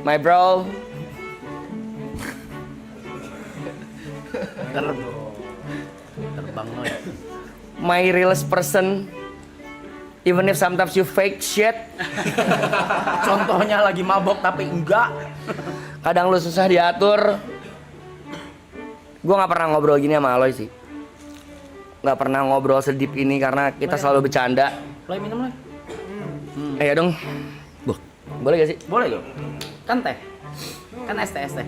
my bro. Terbang lo ya. My realest person. Even if sometimes you fake shit. Contohnya lagi mabok tapi enggak. Kadang lu susah diatur. Gue gak pernah ngobrol gini sama Aloy sih. Gak pernah ngobrol sedip ini karena kita selalu bercanda. Loy minum, Loy. Ya dong. Boleh gak sih? Boleh loh. Kan teh. Kan es teh.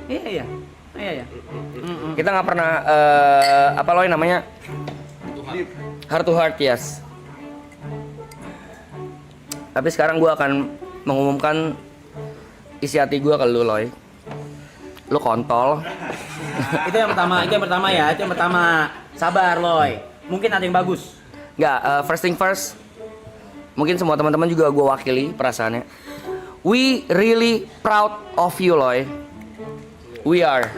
Iya. Kita gak pernah apa Loy namanya? Heart to heart, yes. Tapi sekarang gue akan mengumumkan isi hati gue ke lu, Loy. Lu kontol. Itu yang pertama ya. Sabar, Loy. Mungkin ada yang bagus. Nggak, first thing first. Mungkin semua teman-teman juga gue wakili perasaannya. We really proud of you, Loy. We are.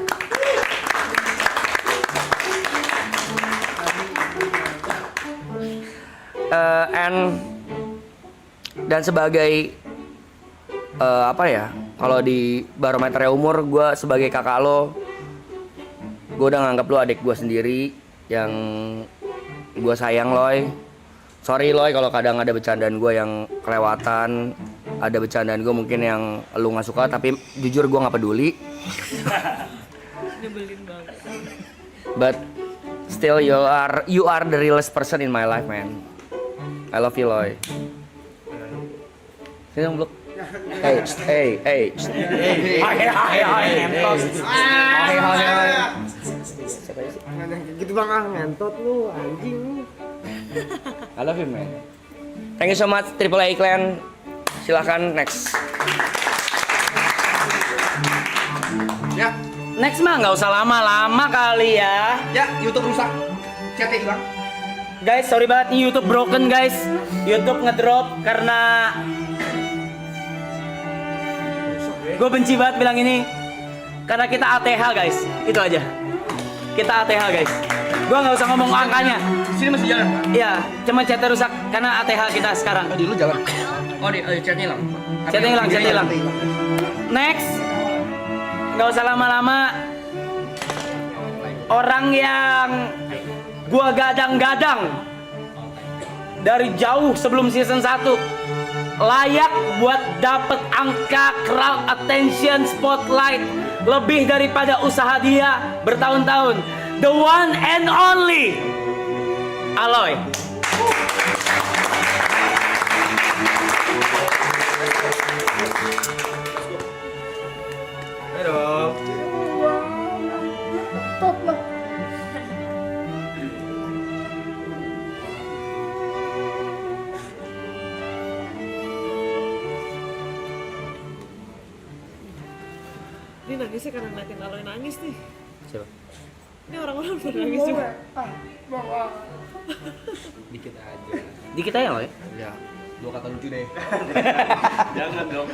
Dan sebagai apa ya, kalau di barometer umur, gue sebagai kakak lo, Gue udah nganggap lu adik gue sendiri yang gue sayang, Loy. Sorry Loy kalau kadang ada bercandaan gue yang kelewatan, ada bercandaan gue mungkin yang lu nggak suka, tapi jujur gue nggak peduli. But still you are the realest person in my life, man. I love you, Loy. Sini dong, Blok. Hey. Gitu bang, ngentot lu anjing. I love you, man. Thank you so much, Triple A Clan. Silahkan next. Ya, Next mah nggak usah lama-lama kali ya. ya YouTube rusak. Chatnya hilang. Guys, sorry banget nih YouTube broken guys. YouTube ngedrop karena gue benci banget bilang ini. Karena kita ATH guys, itu aja. Kita ATH guys. Gue nggak usah ngomong angkanya. Sini masih jalan. Iya, cuma chatnya rusak karena ATH kita sekarang. Di lu jalan. Oh, chatnya hilang. Chatnya hilang. Next, nggak usah lama-lama. Orang yang gua gadang-gadang dari jauh sebelum season 1 layak buat dapet angka crowd attention spotlight lebih daripada usaha dia bertahun-tahun. The one and only Aloy. Ini nangisnya karena ngeliatin Aloy nangis nih. Siapa? Ini orang-orang pada nangis juga. Dikit aja, Loy. Ya, 2 kata lucu deh. Jangan dong.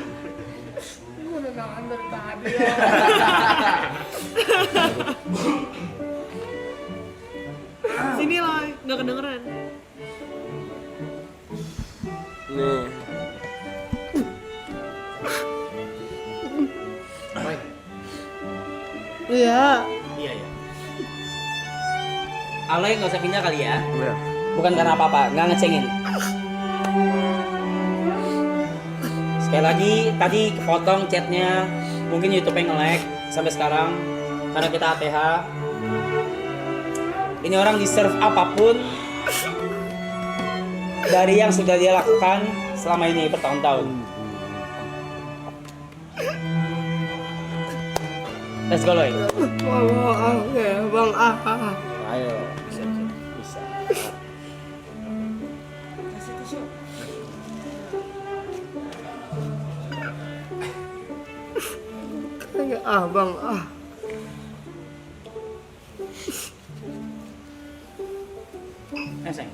Gue udah nahan dari tadi. Sini Loy, nggak kedengeran. Nih. Iya. Iya. Aloy nggak usah pindah kali ya. Iya. Bukan karena apa-apa, nggak ngecengin. Sekali lagi, tadi kepotong chatnya, mungkin YouTube-nya nge-lag sampai sekarang karena kita ATH. Ini orang deserve apapun dari yang sudah dia lakukan selama ini bertahun-tahun. Let's go, Loy. Bang, Ayo, bisa. Bang. Sayang.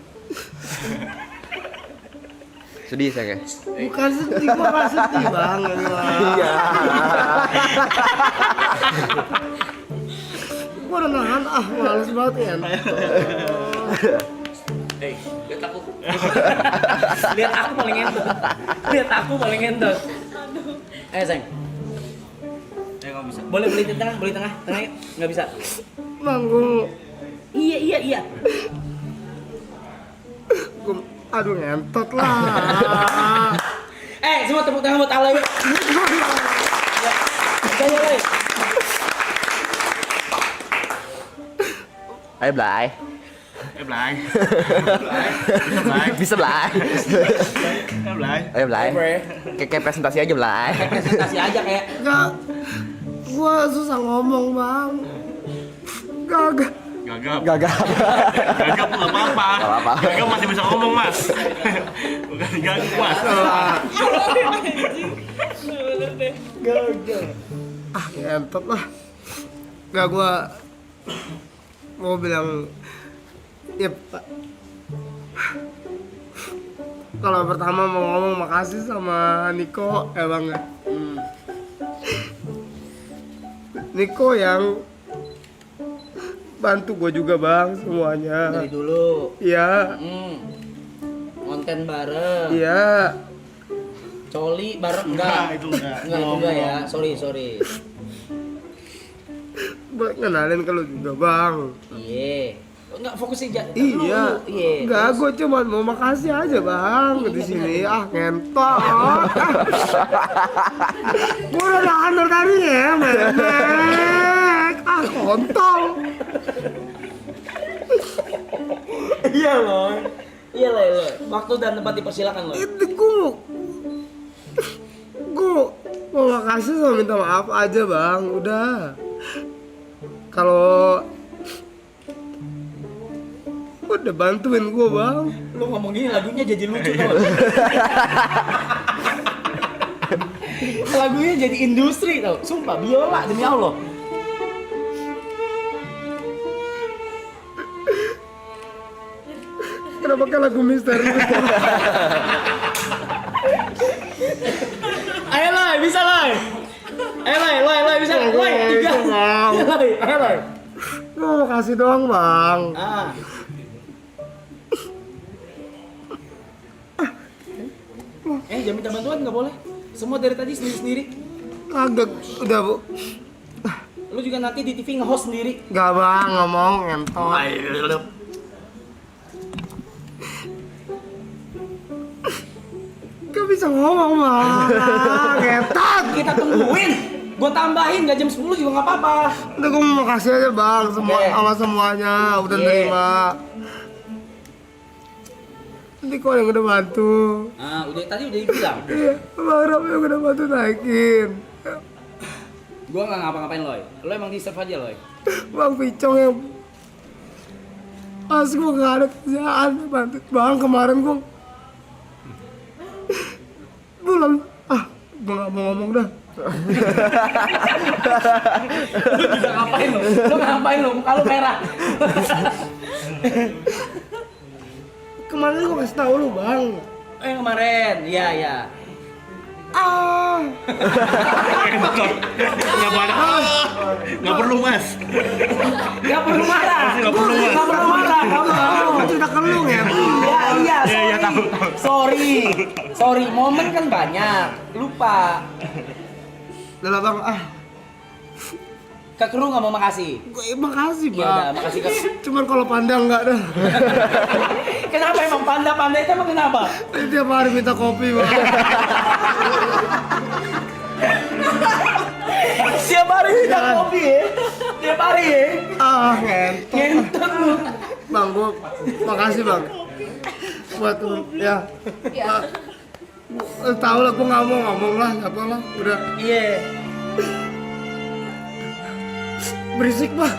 Sedih saya. Bukan sedih, gue gak sedih banget. Iya. Gue udah nahan, males banget ya. Lihat aku. Lihat aku paling entot. Ayo, sayang. Nggak bisa. Boleh beli tengah yuk. Nggak bisa. Bang, gue... Iya. Aduh, ngentot lah. Semua tepuk tangan buat Aloy. Ayo, Loy. Ayo Blay. Bisa Blay. Ayo Blay. Kayak presentasi aja Blay. Presentasi aja kayak. Enggak. Gue susah ngomong, Bang. Gagap. Gagap Nggak apa-apa. Gagap masih bisa ngomong, Mas. Bukan gagap, Mas. Ngentot lah. Enggak, gue mau bilang ya Pak. Kalau pertama mau ngomong makasih sama Niko ya Bang. Niko yang bantu gue juga Bang semuanya. Dari dulu. Iya. Konten bareng. Iya. Coli bareng enggak? Itu enggak. Enggak ya. Sorry. buat kenalin ke lu juga bang. Iya. Enggak fokus aja. Iya. Enggak, gue cuma mau makasih aja bang di sini. Ngentot. Gue udah nahan dari tadi ya, memek. Kontol. Iya loh. Iya loh. Waktu dan tempat dipersilakan loh. Itu gue mau makasih sama minta maaf aja bang. Udah. Kalau udah bantuin gue bang. Lu ngomong gini lagunya jadi lucu tau. Lagunya jadi industri tau. Sumpah biola demi Allah. Kenapa kan lagu misteri? Ayo Loy, bisa Loy. Ayo Loy, bisa Loy. 3. Ayo Loy. Gue mau kasih doang bang. Jangan minta bantuan nggak boleh. Semua dari tadi sendiri-sendiri. Kagak, udah bu. Lu juga nanti di TV nge-host sendiri. Gak bang, ngomong ngentot. Gak bisa ngomong bang. Ngentot. Kita tungguin. Gue tambahin nggak jam 10 juga nggak apa-apa. Udah gue mau kasih aja bang, sama semuanya udah nerima. Nanti kau yang udah bantu. Tadi udah dibilang. Iya, bang Ram yang udah bantu naikin. Gue nggak ngapa-ngapain Loy. Lo emang deserve aja Loy. Bang Picong yang pas gue gak ada kerjaan bantu bang kemarin gue bulan gue gak mau ngomong dah. Lu juga ngapain lo? Lu ngapain lo? Muka lu merah. Kemarin gue kasih tau lu bang. Kemarin, iya. Nggak perlu mas. Nggak perlu marah. Kamu cerita ke lu ya? Iya, sorry, momen kan banyak, lupa. Udah lah bang, Ke kru nggak mau makasih? gue makasih bang. Ya udah, makasih ke. Cuman kalau pandang nggak dah. Kenapa emang panda itu emang kenapa? Tiap hari minta kopi bang. Tiap hari minta kopi ya? Tiap hari ya? Ngentot lu. Bang, gue makasih bang. Buat ya. Tahu lah, gue nggak mau ngomong lah, nggak apa lah, udah. Iya. Berisik bang.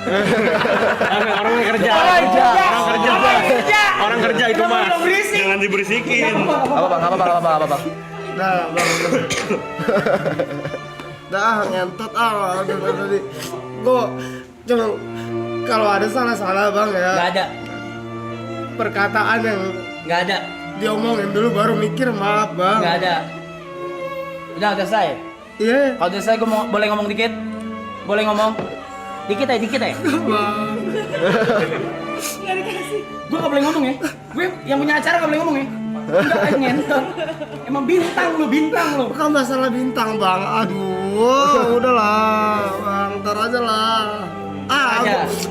Orang kerja. Orang kerja itu mas. Jangan diberisikin. Apa bang? Nah, bang. Dah ngentot udah tadi. Gue cuma kalau ada salah bang ya. Nggak ada. Perkataan yang Nggak ada. diomongin dulu baru mikir maaf bang. Nggak ada. Udah selesai. Iya. Kalau udah selesai gue boleh ngomong dikit. Boleh ngomong. Dikit ya. Bang. Gue gak boleh ngomong ya. Gue yang punya acara gak boleh ngomong ya. Enggak ngentot. Emang bintang lu. Bukan masalah bintang bang. Aduh, udahlah bang, ntar aja lah.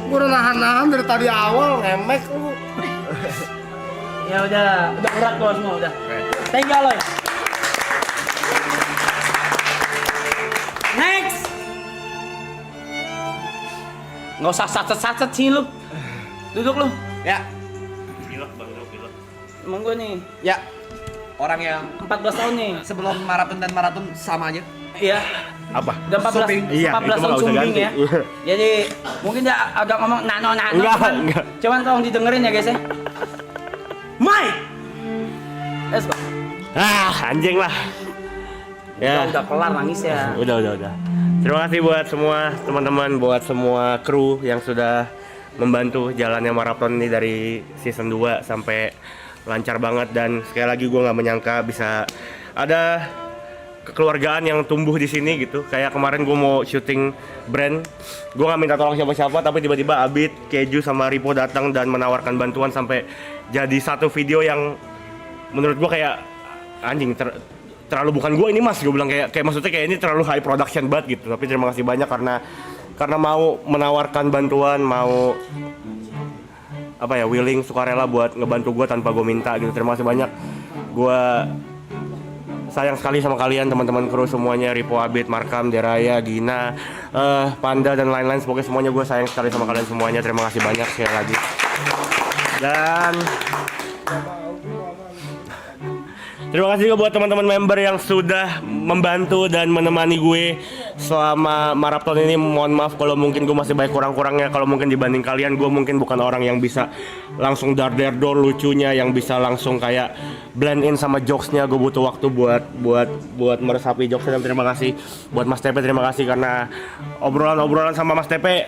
Gue udah nahan dari tadi awal ngemek lu. Ya udah berat lo semua udah. Thank you Loy. Next. Nggak usah sacet sih lu. Duduk lu. Ya. Emang gue nih. Ya. Orang yang 14 tahun nih. sebelum maraton dan maraton sama aja. Iya. Apa? Udah 14 Iya, 14 itu mah tahun nggak usah sumbing ganti. ya. Jadi mungkin dia agak ngomong nano. Enggak. Cuman tolong didengerin ya guys ya. Mike. Let's go. Anjing lah. Ya. Udah kelar nangis ya. Udah. Terima kasih buat semua teman-teman, buat semua kru yang sudah membantu jalannya maraton ini dari season 2 sampai lancar banget. Dan sekali lagi gue nggak menyangka bisa ada kekeluargaan yang tumbuh di sini gitu. Kayak kemarin gue mau syuting brand, gue nggak minta tolong siapa-siapa, tapi tiba-tiba Abid, Keju sama Ripo datang dan menawarkan bantuan sampai jadi satu video yang menurut gue kayak anjing terlalu bukan gue ini mas, gue bilang kayak maksudnya kayak ini terlalu high production banget gitu. Tapi terima kasih banyak karena karena mau menawarkan bantuan, mau willing, sukarela buat ngebantu gue tanpa gue minta gitu. Terima kasih banyak. Gue sayang sekali sama kalian, teman-teman kru semuanya, Ripo, Abid, Markam, Deraya, Gina, Panda dan lain-lain. Semoga semuanya gue sayang sekali sama kalian semuanya. Terima kasih banyak sekali lagi. Dan terima kasih juga buat teman-teman member yang sudah membantu dan menemani gue selama maraton ini. Mohon maaf kalau mungkin gue masih banyak kurang-kurangnya. Kalau mungkin dibanding kalian, gue mungkin bukan orang yang bisa langsung dar-der-dor lucunya, yang bisa langsung kayak blend in sama jokesnya. Gue butuh waktu buat meresapi jokesnya. Dan terima kasih buat Mas Tepe, terima kasih karena obrolan sama Mas Tepe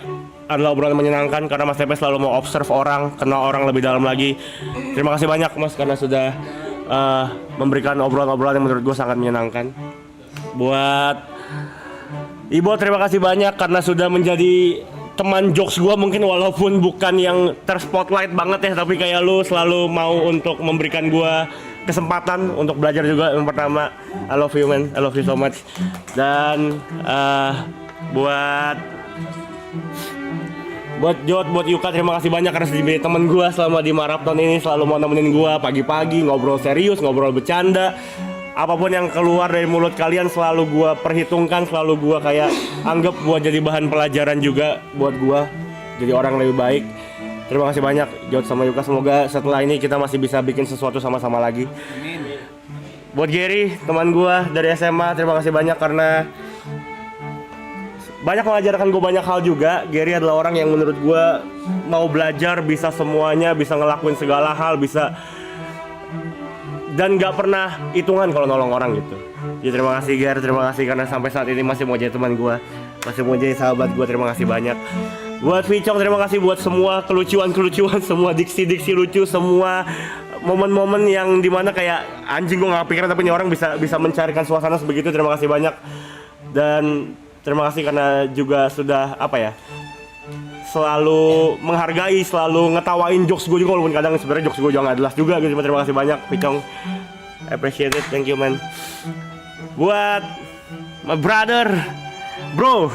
adalah obrolan menyenangkan, karena Mas Tepe selalu mau observe orang, kenal orang lebih dalam lagi. Terima kasih banyak Mas karena sudah memberikan obrolan-obrolan yang menurut gue sangat menyenangkan. Buat Ibo, terima kasih banyak karena sudah menjadi teman jokes gue, mungkin walaupun bukan yang terspotlight banget ya, tapi kayak lu selalu mau untuk memberikan gue kesempatan untuk belajar juga. Yang pertama, I love you man, I love you so much. Dan buat Jod, buat Yuka, terima kasih banyak karena sudah menjadi teman gue selama di maraton ini, selalu mau nemenin gue pagi-pagi, ngobrol serius, ngobrol bercanda. Apapun yang keluar dari mulut kalian selalu gue perhitungkan, selalu gue kayak anggap buat jadi bahan pelajaran juga buat gue jadi orang lebih baik. Terima kasih banyak Jod sama Yuka, semoga setelah ini kita masih bisa bikin sesuatu sama-sama lagi. Buat Gary, teman gue dari SMA, terima kasih banyak karena banyak mengajarkan gue banyak hal juga. Gary adalah orang yang menurut gue mau belajar, bisa semuanya, bisa ngelakuin segala hal, bisa, dan gak pernah hitungan kalau nolong orang gitu. Jadi terima kasih Gary, terima kasih karena sampai saat ini masih mau jadi teman gue, masih mau jadi sahabat gue. Terima kasih banyak. Buat Vicong, terima kasih buat semua kelucuan-kelucuan, semua diksi-diksi lucu, semua momen-momen yang dimana kayak anjing gue gak kepikiran tapi ini orang bisa mencarikan suasana sebegitu. Terima kasih banyak. Dan terima kasih karena juga sudah selalu menghargai, selalu ngetawain jokes gue juga, walaupun kadang sebenarnya jokes gue juga gak jelas juga gitu. Terima kasih banyak Picong, appreciate it, thank you man. Buat my brother, bro,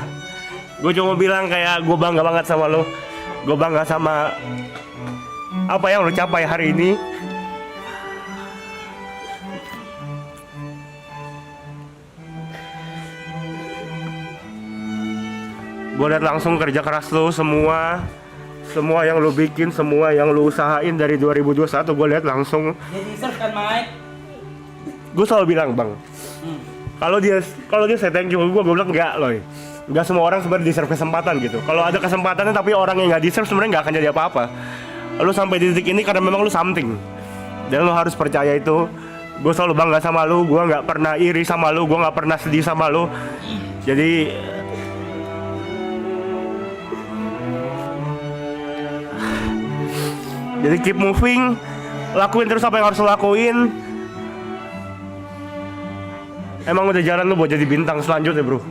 gue cuma bilang kayak gue bangga banget sama lo. Gue bangga sama apa yang lo capai hari ini. Gue liat langsung kerja keras lo, semua yang lo bikin, semua yang lo usahain dari 2021, gue liat langsung. Dia deserve kan Mike? Gue selalu bilang bang, kalau dia say thank you gue bilang enggak loh. Enggak semua orang sebenarnya deserve kesempatan gitu. Kalau ada kesempatannya tapi orang yang nggak deserve sebenarnya nggak akan jadi apa-apa. Lo sampai di titik ini karena memang lo something, dan lo harus percaya itu. Gue selalu bangga sama lo, gue nggak pernah iri sama lo, gue nggak pernah sedih sama lo. Jadi keep moving, lakuin terus apa yang harus lo lakuin. Emang udah jalan lo buat jadi bintang selanjutnya bro.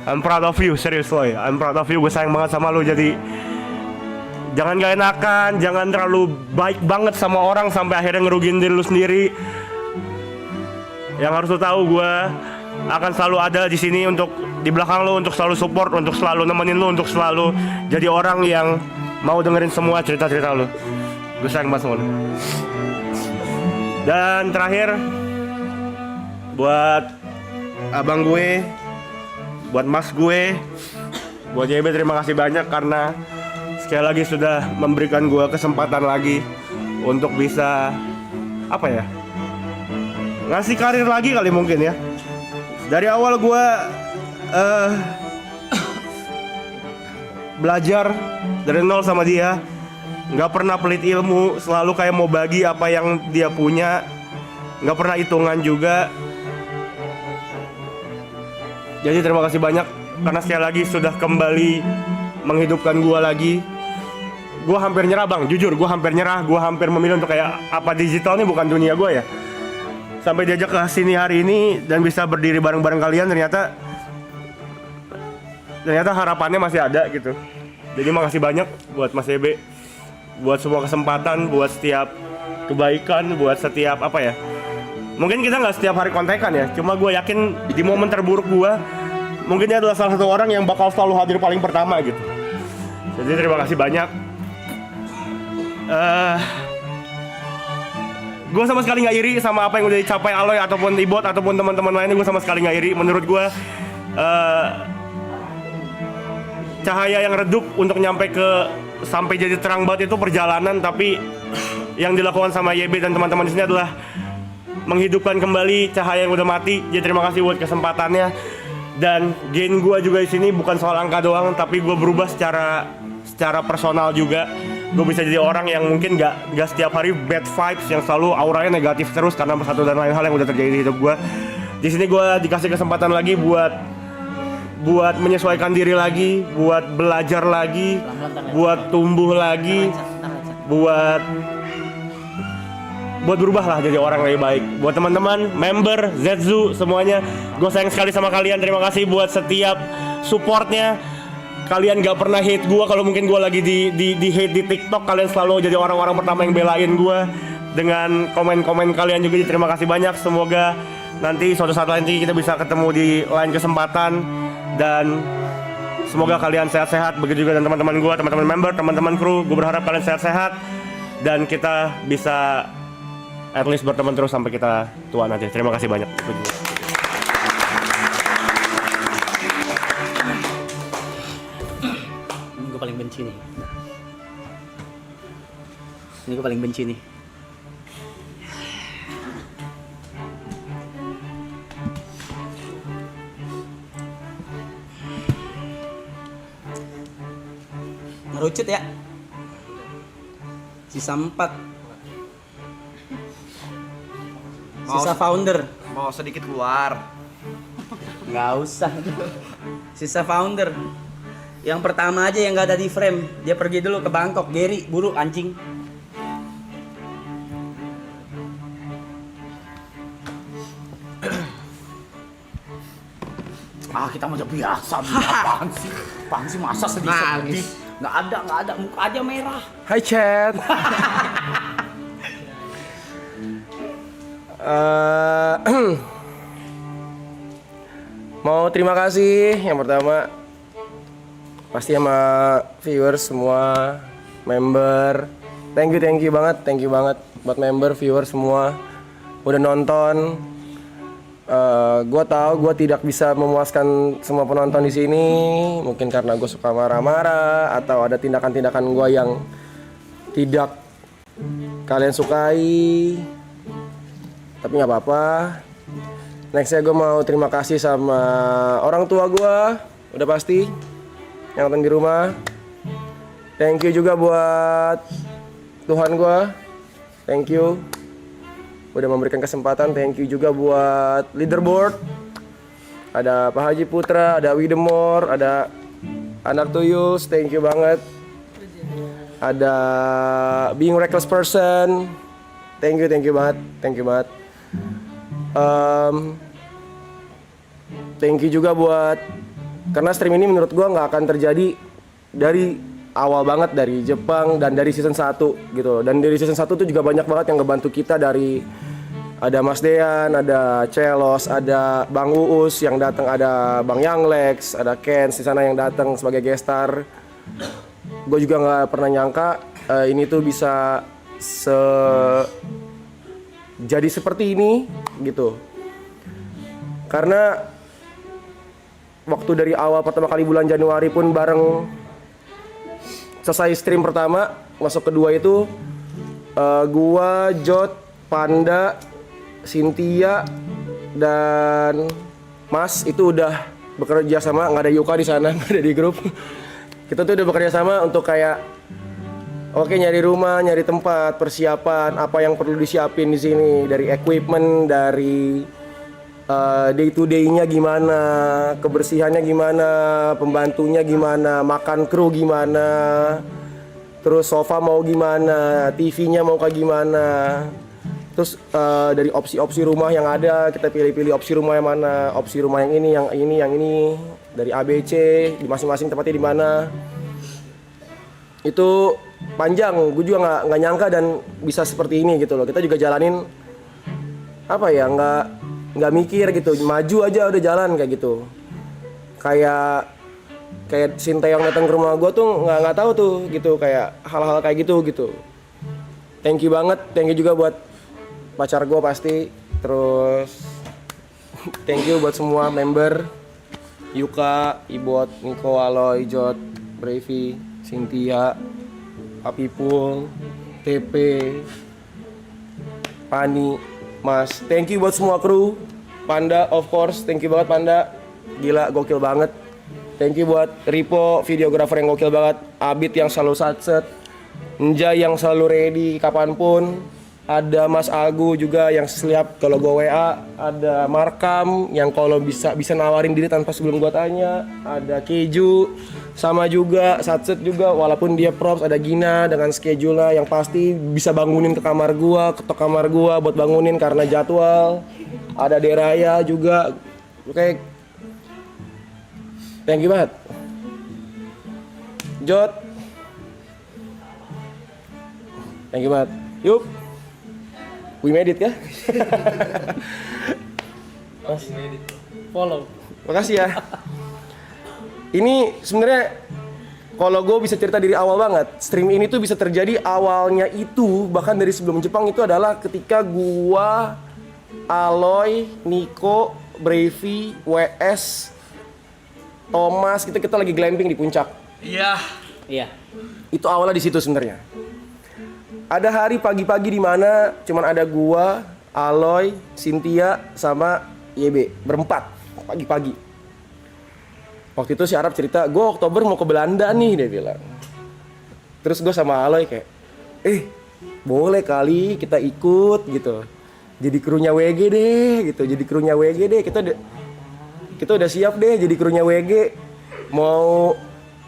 I'm proud of you, seriously. I'm proud of you, gue sayang banget sama lo. Jadi jangan gak enakan, jangan terlalu baik banget sama orang sampai akhirnya ngerugiin diri lo sendiri. Yang harus lo tahu, gue akan selalu ada di sini untuk di belakang lo, untuk selalu support, untuk selalu nemenin lo, untuk selalu jadi orang yang mau dengerin semua cerita-cerita lo. Gue sayang banget sama lo. Dan terakhir, buat abang gue, buat mas gue, buat JB, terima kasih banyak karena sekali lagi sudah memberikan gue kesempatan lagi untuk bisa ngasih karir lagi kali mungkin ya. Dari awal gue belajar dari nol sama dia, nggak pernah pelit ilmu, selalu kayak mau bagi apa yang dia punya, nggak pernah hitungan juga. Jadi terima kasih banyak karena sekali lagi sudah kembali menghidupkan gue lagi. Gue hampir nyerah bang, jujur gue hampir nyerah, gue hampir memilih untuk kayak apa digital ini bukan dunia gue ya. Sampai diajak ke sini hari ini dan bisa berdiri bareng-bareng kalian, ternyata harapannya masih ada gitu. Jadi makasih banyak buat Mas Ebe, buat semua kesempatan, buat setiap kebaikan, buat setiap mungkin kita nggak setiap hari kontekan ya, cuma gue yakin di momen terburuk gue mungkin dia adalah salah satu orang yang bakal selalu hadir paling pertama gitu. Jadi terima kasih banyak. Gue sama sekali nggak iri sama apa yang udah dicapai Aloy ataupun Ibot ataupun teman-teman lainnya. Gue sama sekali nggak iri. Menurut gue cahaya yang redup untuk nyampe ke sampai jadi terang banget itu perjalanan, tapi yang dilakukan sama YB dan teman-teman di sini adalah menghidupkan kembali cahaya yang udah mati. Jadi terima kasih buat kesempatannya. Dan gain gue juga di sini bukan soal angka doang, tapi gue berubah secara personal juga. Gue bisa jadi orang yang mungkin gak setiap hari bad vibes, yang selalu auranya negatif terus karena satu dan lain hal yang udah terjadi di hidup gue. Di sini gue dikasih kesempatan lagi buat menyesuaikan diri lagi, buat belajar lagi, buat tumbuh lagi, buat berubah lah jadi orang lebih baik. Buat teman-teman, member, Zetsu, semuanya, gue sayang sekali sama kalian. Terima kasih buat setiap supportnya. Kalian gak pernah hate gue kalau mungkin gue lagi di hate di TikTok. Kalian selalu jadi orang-orang pertama yang belain gue dengan komen-komen kalian juga. Jadi terima kasih banyak. Semoga nanti suatu saat nanti kita bisa ketemu di lain kesempatan. Dan semoga kalian sehat-sehat. Begitu juga dan teman-teman gue, teman-teman member, teman-teman kru. Gue berharap kalian sehat-sehat dan kita bisa at least berteman terus sampai kita tua nanti. Terima kasih banyak. Ini gue paling benci nih. Ini gue paling benci nih. Ngerucut ya. Sisa 4. Sisa founder. Mau sedikit keluar. Nggak usah. Sisa founder. Yang pertama aja yang nggak ada di frame. Dia pergi dulu ke Bangkok. Gary, buru anjing. Kita mah udah biasa. Apaan sih masa sedih-sedih. Nggak ada. Muka aja merah. Hai chat. Mau terima kasih yang pertama pasti sama viewers semua, member. Thank you banget buat member, viewers semua udah nonton. Gue tahu gue tidak bisa memuaskan semua penonton di sini, mungkin karena gue suka marah-marah atau ada tindakan-tindakan gue yang tidak kalian sukai. Tapi nggak apa-apa. Nextnya gue mau terima kasih sama orang tua gue, udah pasti yang nonton di rumah. Thank you juga buat Tuhan gue, thank you udah memberikan kesempatan. Thank you juga buat leaderboard. Ada Pak Haji Putra, ada Widemore, ada Anak Tuyus, thank you banget. Ada Being Reckless Person, thank you banget. Thank you juga buat, karena stream ini menurut gua nggak akan terjadi dari awal banget, dari Jepang dan dari season 1 gitu. Dan dari season 1 tuh juga banyak banget yang ngebantu kita, dari ada Mas Dean, ada Celos, ada Bang Uus yang datang, ada Bang Young Lex, ada Kens di sana yang datang sebagai guest star. Gue juga nggak pernah nyangka ini tuh bisa jadi seperti ini gitu. Karena waktu dari awal pertama kali bulan Januari pun bareng selesai stream pertama, masuk kedua itu gua, Jot, Panda, Cynthia dan Mas itu udah bekerja sama, nggak ada Yuka di sana, nggak ada di grup. Kita tuh udah bekerja sama untuk kayak oke, nyari rumah, nyari tempat, persiapan apa yang perlu disiapin di sini, dari equipment, dari day to day-nya gimana, kebersihannya gimana, pembantunya gimana, makan kru gimana, terus sofa mau gimana, TV-nya mau kayak gimana. Terus dari opsi-opsi rumah yang ada, kita pilih-pilih opsi rumah yang mana, opsi rumah yang ini, dari ABC, di masing-masing tempatnya di mana. Itu panjang, gue juga nggak nyangka dan bisa seperti ini gitu loh. Kita juga jalanin apa ya, nggak mikir gitu, maju aja udah jalan kayak gitu. kayak Sinteyong datang ke rumah gue tuh nggak tahu tuh gitu, kayak hal-hal kayak gitu. Thank you banget, thank you juga buat pacar gue pasti, terus thank you buat semua member, Yuka, Ibot, Niko, Aloy, Jot, Brevi, Cynthia, Apipul, TP, Pani, Mas. Thank you buat semua kru, Panda of course, thank you banget Panda, gila gokil banget. Thank you buat Ripo, videografer yang gokil banget, Abid yang selalu satset, Njay yang selalu ready kapanpun, ada Mas Agu juga yang siap kalau gue WA, ada Markam yang kalau bisa nawarin diri tanpa sebelum gue tanya, ada Keju sama juga satset juga walaupun dia props, ada Gina dengan schedule yang pasti bisa bangunin ke kamar gua, ketok kamar gua buat bangunin karena jadwal, ada Deraya juga. Oke, thank you banget. Jot, thank you banget. Yuk, we made it ya. Follow. Makasih ya. Ini sebenarnya kalau gue bisa cerita dari awal banget, stream ini tuh bisa terjadi awalnya itu bahkan dari sebelum Jepang itu adalah ketika gua, Aloy, Niko, Brevi, WS, Thomas, kita lagi glamping di puncak. Iya. Iya. Itu awalnya di situ sebenarnya. Ada hari pagi-pagi di mana cuman ada gua, Aloy, Cynthia sama YB berempat pagi-pagi. Waktu itu si Arab cerita, gue Oktober mau ke Belanda nih, dia bilang. Terus gue sama Aloy kayak, boleh kali kita ikut gitu. Jadi krunya WG deh gitu, jadi krunya WG deh. Kita udah siap deh jadi krunya WG.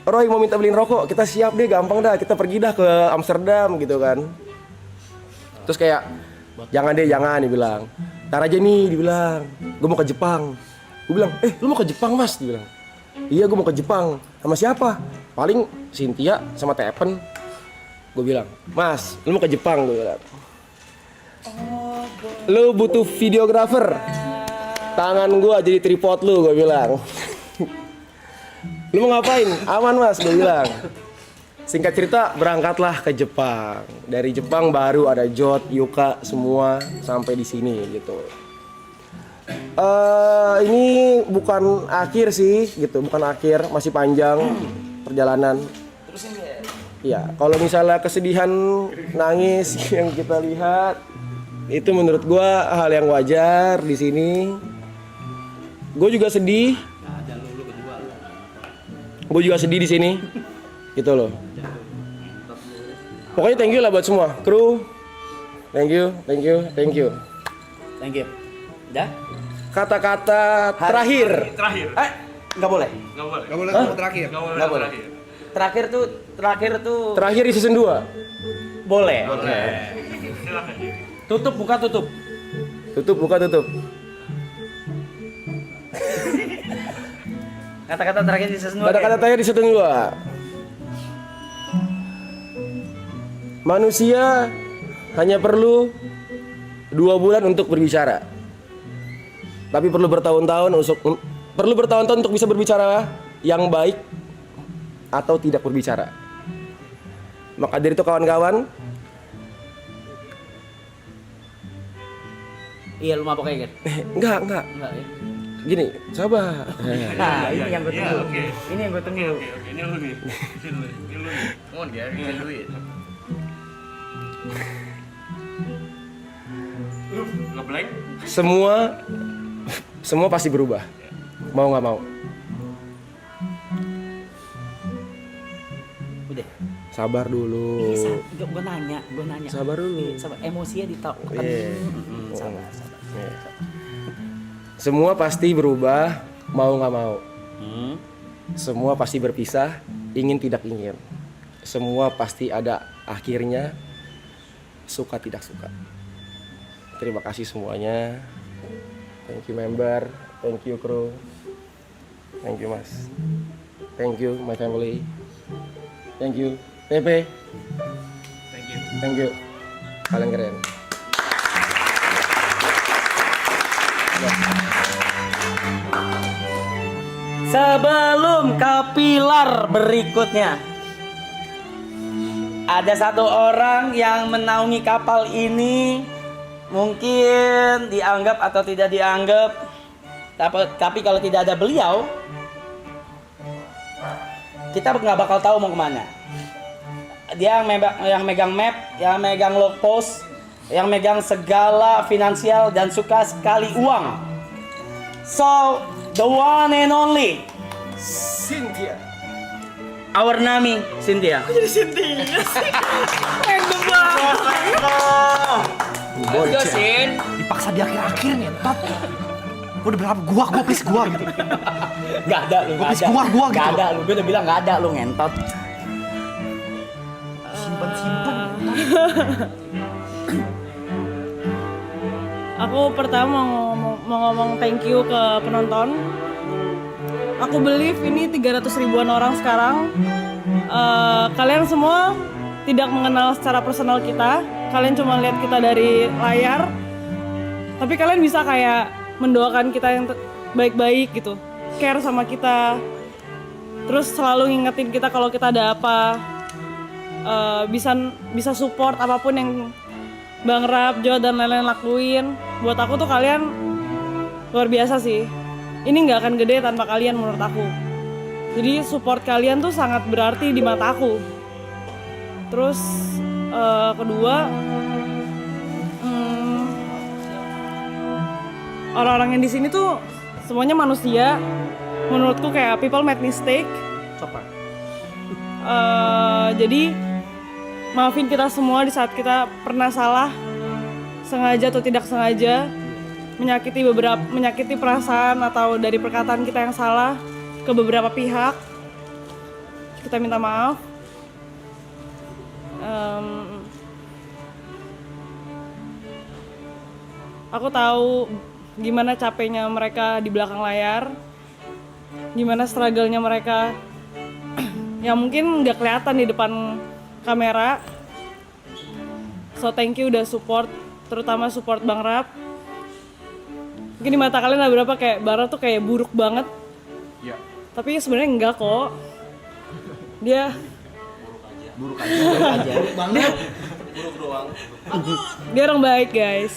Roy mau minta beliin rokok, kita siap deh, gampang dah. Kita pergi dah ke Amsterdam gitu kan. Terus kayak, jangan dia bilang. Ntar aja nih, dibilang. Gue mau ke Jepang. Gue bilang, lu mau ke Jepang mas? Dia bilang. Iya gue mau ke Jepang. Sama siapa? Paling Cynthia sama Tepen. Gue bilang, mas lu mau ke Jepang? Gue bilang, lu butuh videografer, tangan gue jadi tripod lu. Gue bilang, lu mau ngapain? Aman mas, gue bilang. Singkat cerita berangkatlah ke Jepang. Dari Jepang baru ada Jot, Yuka semua sampai di sini gitu. Ini bukan akhir sih gitu, bukan akhir, masih panjang perjalanan. Iya, kalau misalnya kesedihan, nangis yang kita lihat itu menurut gua hal yang wajar di sini. Gue juga sedih. Gue juga sedih di sini. Gitu loh. Pokoknya thank you lah buat semua kru. Thank you. Thank you. Udah? Kata-kata terakhir. Nggak boleh. Terakhir. Terakhir tuh. Terakhir di season 2. Boleh. Tutup buka tutup. Tutup buka tutup. Kata-kata terakhir di season 2. Kata-kata terakhir di season 2. Manusia hanya perlu 2 bulan untuk berbicara. Tapi perlu bertahun-tahun untuk bisa berbicara yang baik atau tidak berbicara. Maka dari itu kawan-kawan, Iya lu mabok kayak gitu. enggak. Enggak ya. Gini, sabar. Nah, ini yang gue tunggu. Ini yang gue tunggu. Ini lu nih. Come on, Gary, you can do it. Ngeblank? Semua pasti berubah. Mau nggak mau. Udah. Sabar dulu. Gue nanya. Sabar dulu. Sabar, emosinya ditahu. Sabar. Semua pasti berubah, mau nggak mau. Semua pasti berpisah, ingin tidak ingin. Semua pasti ada akhirnya, suka tidak suka. Terima kasih semuanya. Thank you member, thank you kru, thank you mas, thank you my family, thank you TP, thank you, kalian keren. Sebelum ke pilar berikutnya, ada satu orang yang menaungi kapal ini, mungkin dianggap atau tidak dianggap, tapi kalau tidak ada beliau, kita nggak bakal tahu mau kemana. Dia yang megang map, yang megang log post, yang megang segala finansial dan suka sekali uang. So, the one and only Cynthia. Our Nami Cynthia. Kok jadi Cynthia sih? Random banget. Let's go, Sin. Dipaksa di akhir-akhir ngentot. Udah berapa gua please gua gitu. Gak ada lu, gak ada. Gua gitu. Gak ada lu, gue udah bilang gak ada lu ngentot. Simpan. Aku pertama mau ngomong thank you ke penonton. Aku believe ini 300 ribuan orang sekarang. Kalian semua tidak mengenal secara personal kita. Kalian cuma lihat kita dari layar. Tapi kalian bisa kayak mendoakan kita yang baik-baik gitu. Care sama kita. Terus selalu ngingetin kita kalau kita ada apa. Bisa support apapun yang Bang Rap, Jo, dan lain-lain lakuin. Buat aku tuh kalian luar biasa sih. Ini nggak akan gede tanpa kalian menurut aku. Jadi support kalian tuh sangat berarti di mata aku. Terus kedua, orang-orang yang di sini tuh semuanya manusia. Menurutku kayak people make mistake. Jadi maafin kita semua di saat kita pernah salah, sengaja atau tidak sengaja, menyakiti perasaan atau dari perkataan kita yang salah ke beberapa pihak. Kita minta maaf. Aku tahu gimana capeknya mereka di belakang layar, gimana struggle-nya mereka yang mungkin nggak kelihatan di depan kamera. So thank you udah support, terutama support Bang Rap. Mungkin di mata kalian ada berapa kayak Bang Rap tuh kayak buruk banget. Iya. Tapi sebenarnya enggak kok. Dia buruk aja. Buruk doang. Dia orang baik, guys.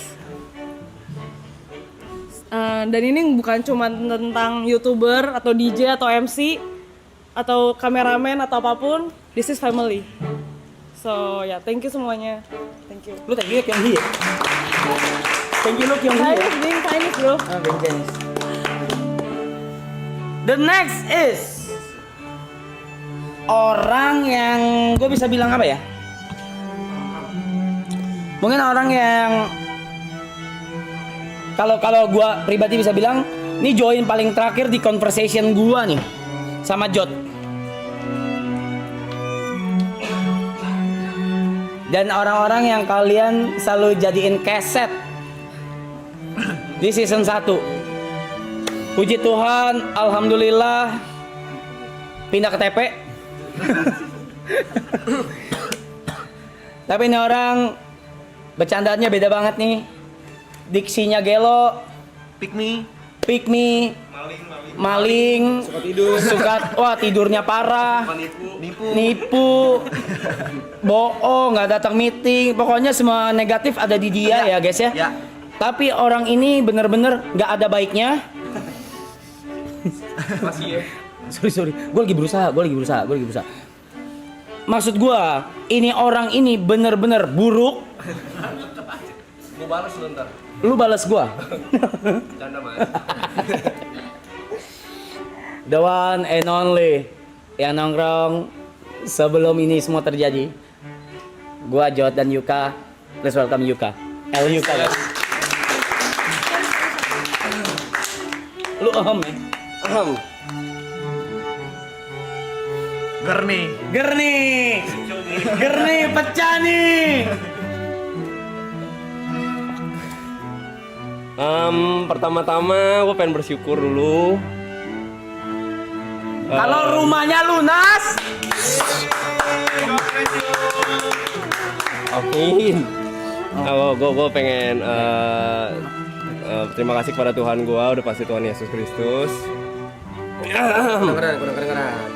Dan ini bukan cuma tentang YouTuber atau DJ atau MC atau kameramen atau apapun. This is family. So ya, thank you semuanya. Thank you. Lu thank you Kyung Hee ya? Thank you lu Kyung Hee ya? Being Chinese bro. Being Chinese. The next is orang yang gue bisa bilang apa ya? Mungkin orang yang kalau gue pribadi bisa bilang ini join paling terakhir di conversation gue nih sama Jot. Dan orang-orang yang kalian selalu jadiin keset di season 1. Puji Tuhan, alhamdulillah pindah ke TP. Tapi ini orang bercandaannya beda banget nih. Diksinya gelo, pick me, maling, suka tidurnya parah, nipu, bohong, nggak datang meeting, pokoknya semua negatif ada di dia ya guys ya. Tapi orang ini bener-bener nggak ada baiknya. sorry, gue lagi berusaha. Maksud gue, ini orang ini bener-bener buruk. Gue balas lu ntar. Lu balas gue. Canda mas. The one and only yang nongkrong sebelum ini semua terjadi. Gua Jot dan Yuka. Please welcome Yuka. Yuka guys. Lu ya? Gerni pecah nih. Pertama-tama gue pengen bersyukur dulu. Kalau rumahnya lunas. Amin. Gue pengen terima kasih kepada Tuhan gue, udah pasti Tuhan Yesus Kristus. Kurang kedengeran.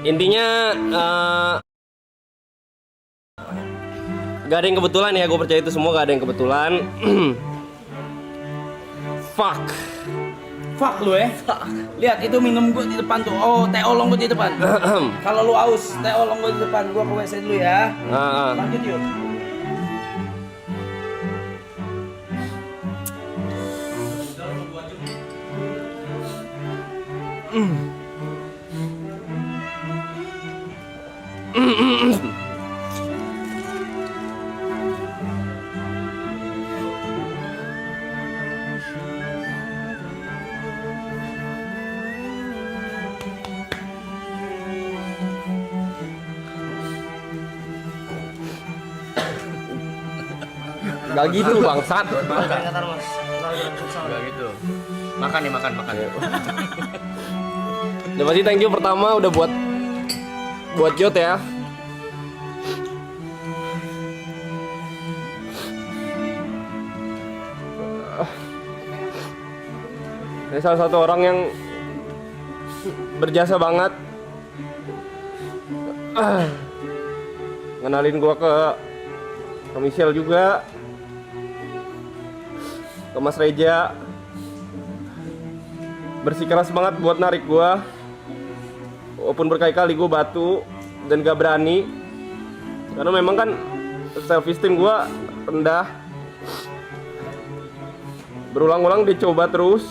Intinya gak ada yang kebetulan ya, gue percaya itu semua gak ada yang kebetulan. Fuck. Fuck lu ya. Lihat itu minum gue di depan tuh. Oh, teh olong gue di depan. Kalau lu aus, teh olong gue di depan. Gua ke WC dulu ya. Lanjut yuk. Gak gitu bangsat. Enggak gitu. Makan nih, makan. Udah pasti thank you pertama udah buat Jot ya. Ini salah satu orang yang berjasa banget. Ngenalin gua ke Michelle juga, ke Mas Reja, bersikeras banget buat narik gua, walaupun berkali-kali gua batu dan gak berani, karena memang kan self esteem gua rendah. Berulang-ulang dicoba terus,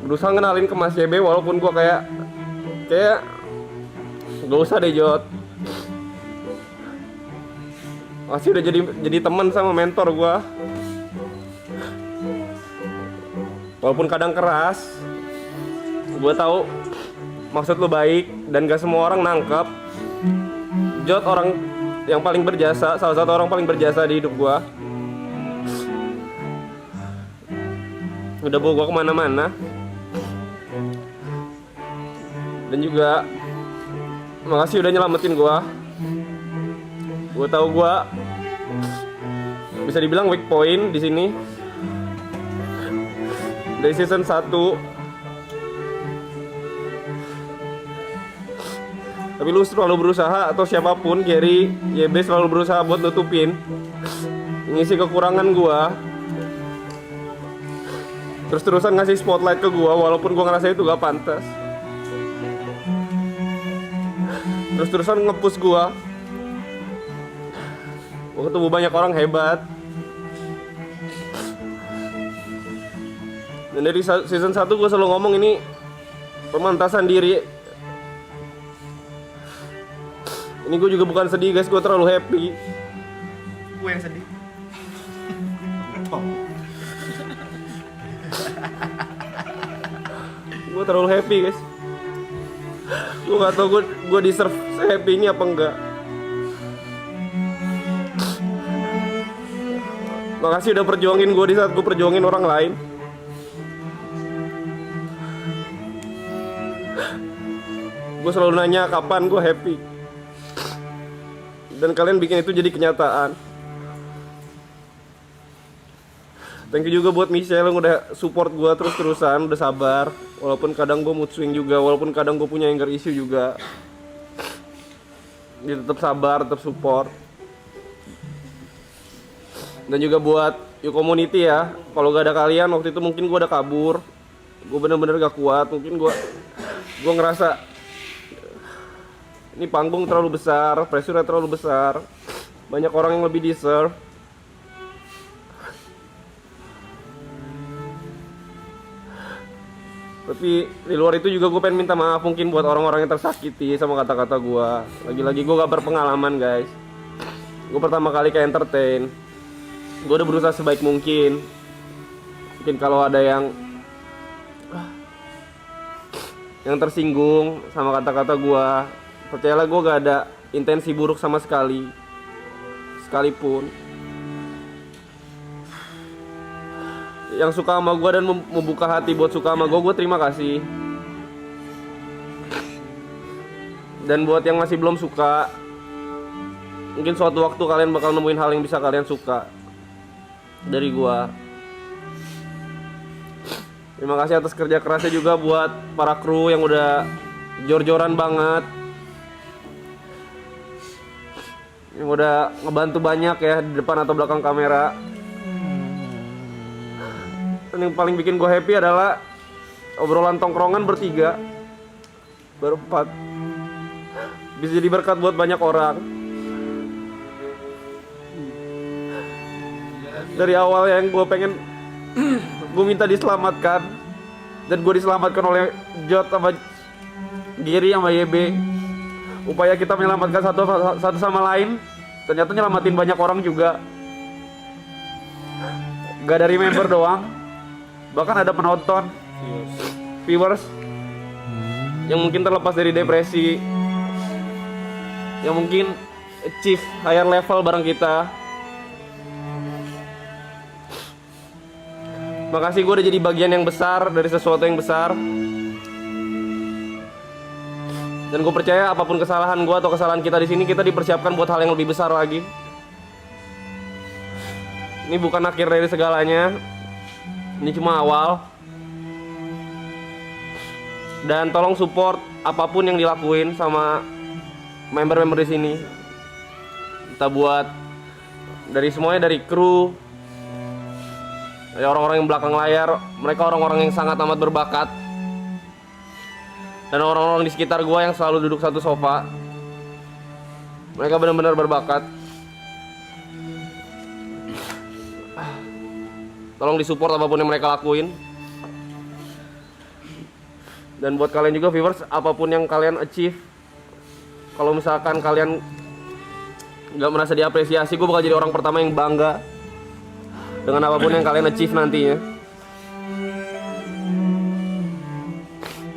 berusaha ngenalin ke Mas YB, walaupun gua kayak gak usah deh Jot. Masih udah jadi teman sama mentor gua. Walaupun kadang keras, gua tahu maksud lu baik dan gak semua orang nangkep. Jot orang yang paling berjasa, salah satu orang paling berjasa di hidup gua. Udah bawa gua kemana-mana. Dan juga makasih udah nyelamatin gua. Gue tahu gue bisa dibilang weak point di sini. Dari season 1. Tapi lu selalu berusaha, atau siapapun, Gary, YB selalu berusaha buat nutupin, ngisi kekurangan gue. Terus-terusan ngasih spotlight ke gue, walaupun gue ngerasa itu gak pantas. Terus-terusan nge-push gue. Gue ketemu banyak orang hebat. Dan dari season 1 gue selalu ngomong ini pemantasan diri. Ini gue juga bukan sedih guys, gue terlalu happy. Gue yang sedih. Gue terlalu happy guys. Gue gak tau gue deserve se-happy ini apa enggak. Makasih udah perjuangin gue di saat gue perjuangin orang lain. Gue selalu nanya kapan gue happy. Dan kalian bikin itu jadi kenyataan. Thank you juga buat Michelle yang udah support gue terus-terusan, udah sabar. Walaupun kadang gue mood swing juga, walaupun kadang gue punya anger issue juga. Dia tetap sabar, tetap support. Dan juga buat You Community ya. Kalau gak ada kalian waktu itu mungkin gue udah kabur. Gue bener-bener gak kuat. Mungkin gue ngerasa ini panggung terlalu besar, pressure terlalu besar. Banyak orang yang lebih deserve. Tapi di luar itu juga gue pengen minta maaf mungkin buat orang-orang yang tersakiti sama kata-kata gue. Lagi-lagi gue gak berpengalaman guys. Gue pertama kali ke entertain. Gue udah berusaha sebaik mungkin. Mungkin kalau ada yang tersinggung sama kata-kata gue, percayalah gue gak ada intensi buruk sama sekali. Sekalipun yang suka sama gue dan membuka hati buat suka sama gue terima kasih. Dan buat yang masih belum suka, mungkin suatu waktu kalian bakal nemuin hal yang bisa kalian suka dari gua. Terima kasih atas kerja kerasnya juga buat para kru yang udah jor-joran banget, yang udah ngebantu banyak ya di depan atau belakang kamera. Dan yang paling bikin gue happy adalah obrolan tongkrongan bertiga, berempat, bisa jadi berkat buat banyak orang. Dari awal yang gue pengen, gue minta diselamatkan, dan gue diselamatkan oleh Jot sama Giri sama YB. Upaya kita menyelamatkan satu sama lain, ternyata nyelamatin banyak orang juga. Gak dari member doang, bahkan ada penonton, viewers yang mungkin terlepas dari depresi, yang mungkin achieve higher level bareng kita. Makasih, gue udah jadi bagian yang besar dari sesuatu yang besar. Dan gue percaya apapun kesalahan gue atau kesalahan kita di sini, kita dipersiapkan buat hal yang lebih besar lagi. Ini bukan akhir dari segalanya, ini cuma awal. Dan tolong support apapun yang dilakuin sama member-member di sini. Kita buat dari semuanya, dari kru, dari orang-orang yang belakang layar, mereka orang-orang yang sangat amat berbakat. Dan orang-orang di sekitar gue yang selalu duduk satu sofa, mereka benar-benar berbakat. Tolong disupport apapun yang mereka lakuin. Dan buat kalian juga viewers, apapun yang kalian achieve, kalau misalkan kalian gak merasa diapresiasi, gue bakal jadi orang pertama yang bangga dengan apapun yang kalian achieve nantinya.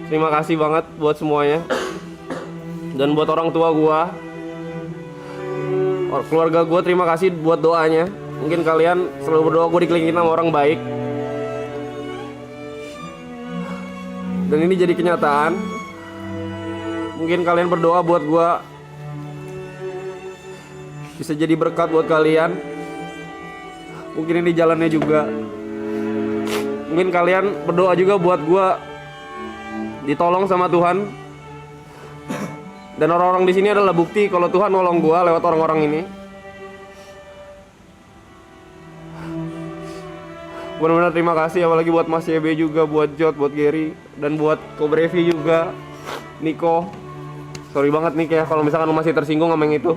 Terima kasih banget buat semuanya. Dan buat orang tua gua, keluarga gua, terima kasih buat doanya. Mungkin kalian selalu berdoa gue dikelilingin sama orang baik, dan ini jadi kenyataan. Mungkin kalian berdoa buat gua bisa jadi berkat buat kalian. Mungkin ini jalannya juga. Mungkin kalian berdoa juga buat gua ditolong sama Tuhan. Dan orang-orang di sini adalah bukti kalau Tuhan nolong gua lewat orang-orang ini. Benar-benar terima kasih, apalagi buat Mas YB juga, buat Jot, buat Gary, dan buat Kobrevi juga, Niko. Sorry banget nih ya kalau misalkan lu masih tersinggung sama yang itu.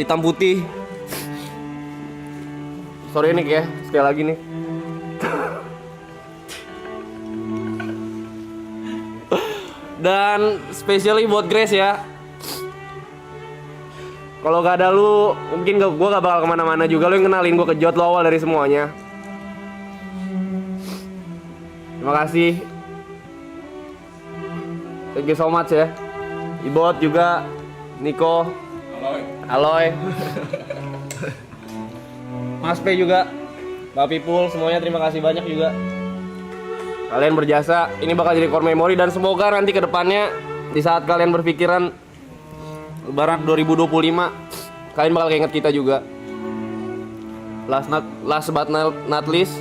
Hitam putih. Sorry nih ya, sekali lagi nih. Dan especially buat Grace ya. Kalau gak ada lu, mungkin gue gak bakal kemana-mana juga. Lu yang kenalin gue ke Jot, lu awal dari semuanya. Terima kasih. Thank you so much ya. Ibot juga, Niko, Aloy, Mas P juga, Mbak Pipul, semuanya terima kasih banyak juga. Kalian berjasa, ini bakal jadi core memory, dan semoga nanti ke depannya di saat kalian berpikiran Lebaran 2025, kalian bakal ingat kita juga. Last but not least,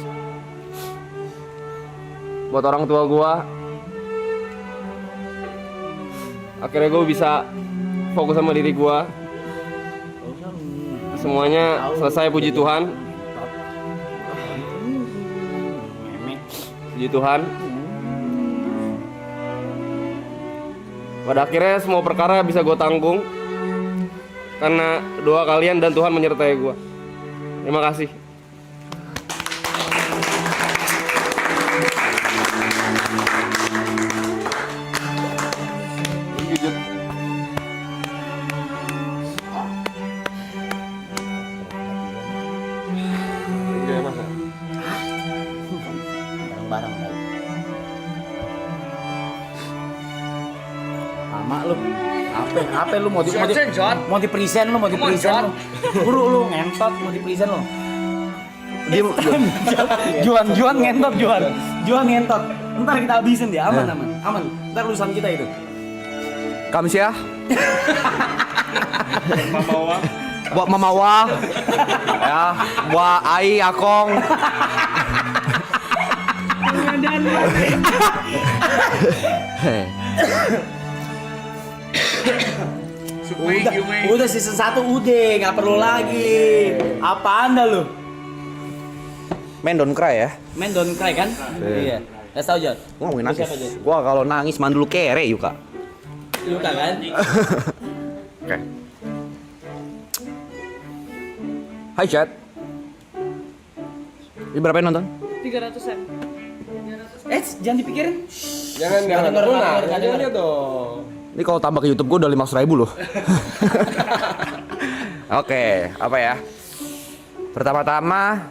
buat orang tua gua, akhirnya gue bisa fokus sama diri gua. Semuanya selesai, puji Tuhan. Puji Tuhan. Pada akhirnya semua perkara bisa gue tanggung karena doa kalian dan Tuhan menyertai gue. Terima kasih. Bareng-bareng. Lama lu. Apa lu mau di present lu. Buru lu ngentot mau di present lu. Juan ngentot. Ntar kita habisin dia, aman. Ntar lulusan kita itu. Kamsyah. buat Mama Wah, ya, buat Ai, Akong. Udah season 1 udah, nggak perlu lagi. Apa anda lu? Men don't cry ya. Men don't cry kan? Iya. Gak tau Jon. Gua ngomongin Lu nangis. siapa, Jon? Gua kalau nangis mandul kere Yuka. Yuka kan? Oke. Hai chat. Ini berapa yang nonton? 300-an. Jangan dipikirin. Jangan denger dong. Ini kalau tambah ke YouTube gua udah 500.000 loh. Oke, apa ya? Pertama-tama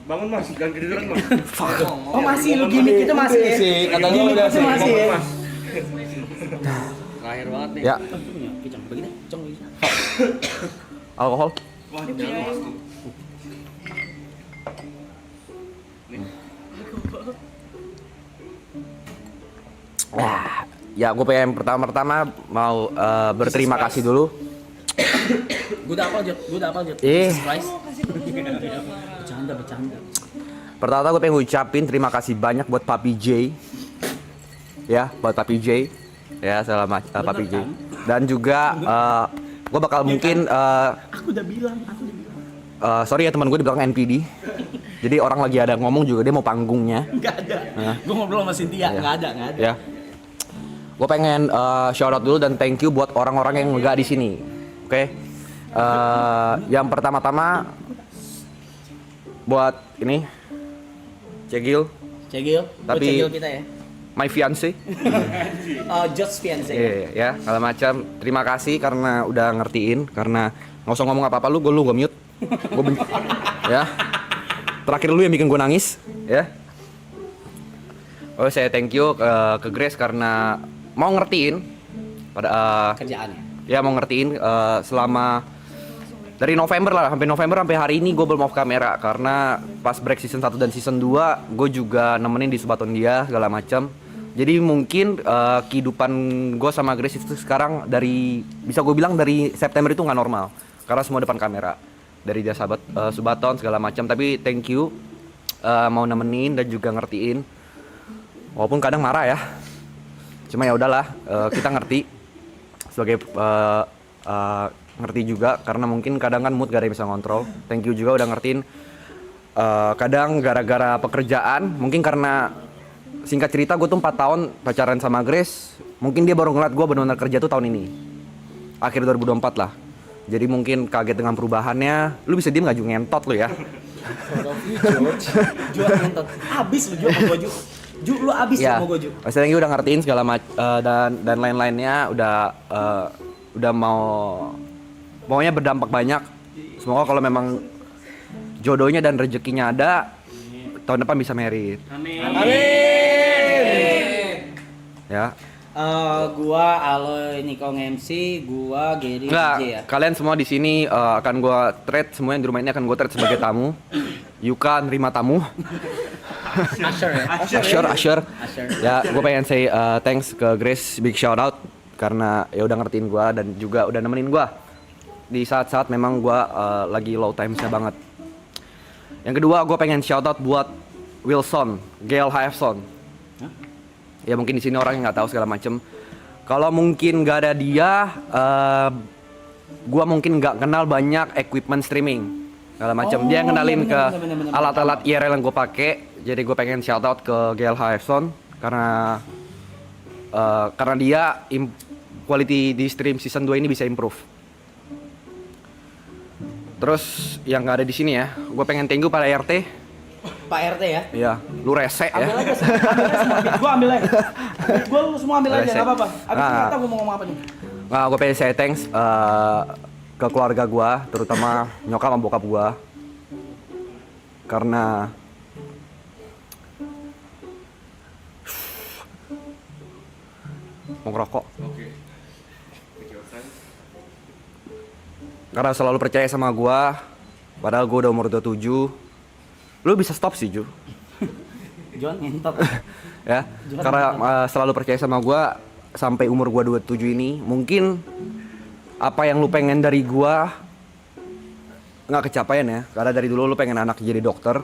Bangun mas, jangan ketiduran mas. Oh masih lu gimmick itu masih ya? Kata lu Gimmick udah itu masih ya? Terakhir banget nih. ya, Kicang, begini, cong. alkohol. Ya, gue pengen pertama-tama mau berterima kasih dulu. Gue udah apal Jod. Surprise. Bercanda. Pertama gue pengen ngucapin terima kasih banyak buat Papi J. Ya, buat Papi J. Ya, selamat Papi J. Dan juga gue bakal mungkin Aku udah bilang. sorry ya teman gue di belakang NPD. Jadi orang lagi ada ngomong juga dia mau panggungnya. Enggak ada. Gue ngobrol sama Cynthia, enggak ada. Ya. Gue pengen shout out dulu dan thank you buat orang-orang yang nggak di sini. Oke. Yang pertama-tama buat ini Cegil. Tapi Cegil kita ya. my fiance. Just fiance. Iya, ya, segala macam. Terima kasih karena udah ngertiin. Karena nggak usah ngomong apa-apa lu gue mute. Gue benci. Ya. Terakhir lu yang bikin gue nangis, ya. Oh, saya thank you ke Grace karena mau ngertiin pada Kerjaannya. ya mau ngertiin selama dari November lah sampai hari ini gue belum off kamera karena pas break season 1 dan season 2 gue juga nemenin di Subaton dia segala macam. Jadi mungkin kehidupan gue sama Grace itu sekarang bisa gue bilang dari September itu nggak normal karena semua depan kamera dari dia sahabat Subaton segala macam. Tapi thank you mau nemenin dan juga ngertiin walaupun kadang marah ya. Cuma ya udahlah kita ngerti sebagai ngerti juga karena mungkin kadang kan mood gak ada yang bisa ngontrol. Thank you juga udah ngertiin. Kadang gara-gara pekerjaan mungkin karena singkat cerita gue tuh 4 tahun pacaran sama Grace. Mungkin dia baru ngeliat gue benar-benar kerja tuh tahun ini akhir 2024 lah. Jadi mungkin kaget dengan perubahannya. Lu bisa diem gak Ju? Ngentot lu ya. Jual ngentot. Abis lu Ju sama gue Ju, lu abis Ya, sama gue Ju. Mas Tenggi udah ngertiin segala dan lain-lainnya udah maunya berdampak banyak. Semoga kalau memang jodohnya dan rezekinya ada tahun depan bisa married. Amin. Ya. Gua Aloy Nikong MC, gua Gary Enggak, DJ ya. kalian semua di sini akan gua treat, semua yang di rumah ini akan gua treat sebagai tamu. Yuka nerima tamu. Asher. Ya, gue pengen say thanks ke Grace, big shout out karena ya udah ngertiin gue dan juga udah nemenin gue di saat-saat memang gue lagi low timesnya banget. Yang kedua gue pengen shout out buat Wilson, Gail Hafson. Ya mungkin di sini orang yang nggak tahu segala macem. Kalau mungkin nggak ada dia, gue mungkin nggak kenal banyak equipment streaming segala macam. Dia kenalin ke alat-alat IRL yang gue pakai. Jadi gue pengen shout out ke Gail Hafson karena dia quality di stream season 2 ini bisa improve. Terus yang nggak ada di sini ya, gue pengen thank you pada RT. Pak RT ya. Iya, lu rese ya. Ambil aja semua. Gua ambil aja. Gua lu semua ambil aja, Rese. enggak apa-apa. Abis itu Nah. nggak tahu gua mau ngomong apa nih. Nah, gue pengen say thanks ke keluarga gue, terutama nyokap sama bokap gue, karena mau ngerokok. Karena selalu percaya sama gue, padahal gue udah umur 27. Lu bisa stop sih, Ju. John ngentot. Ya, karena selalu percaya sama gue sampai umur gue 27 ini. Mungkin apa yang lu pengen dari gue nggak kecapaian ya, karena dari dulu lu pengen anak jadi dokter.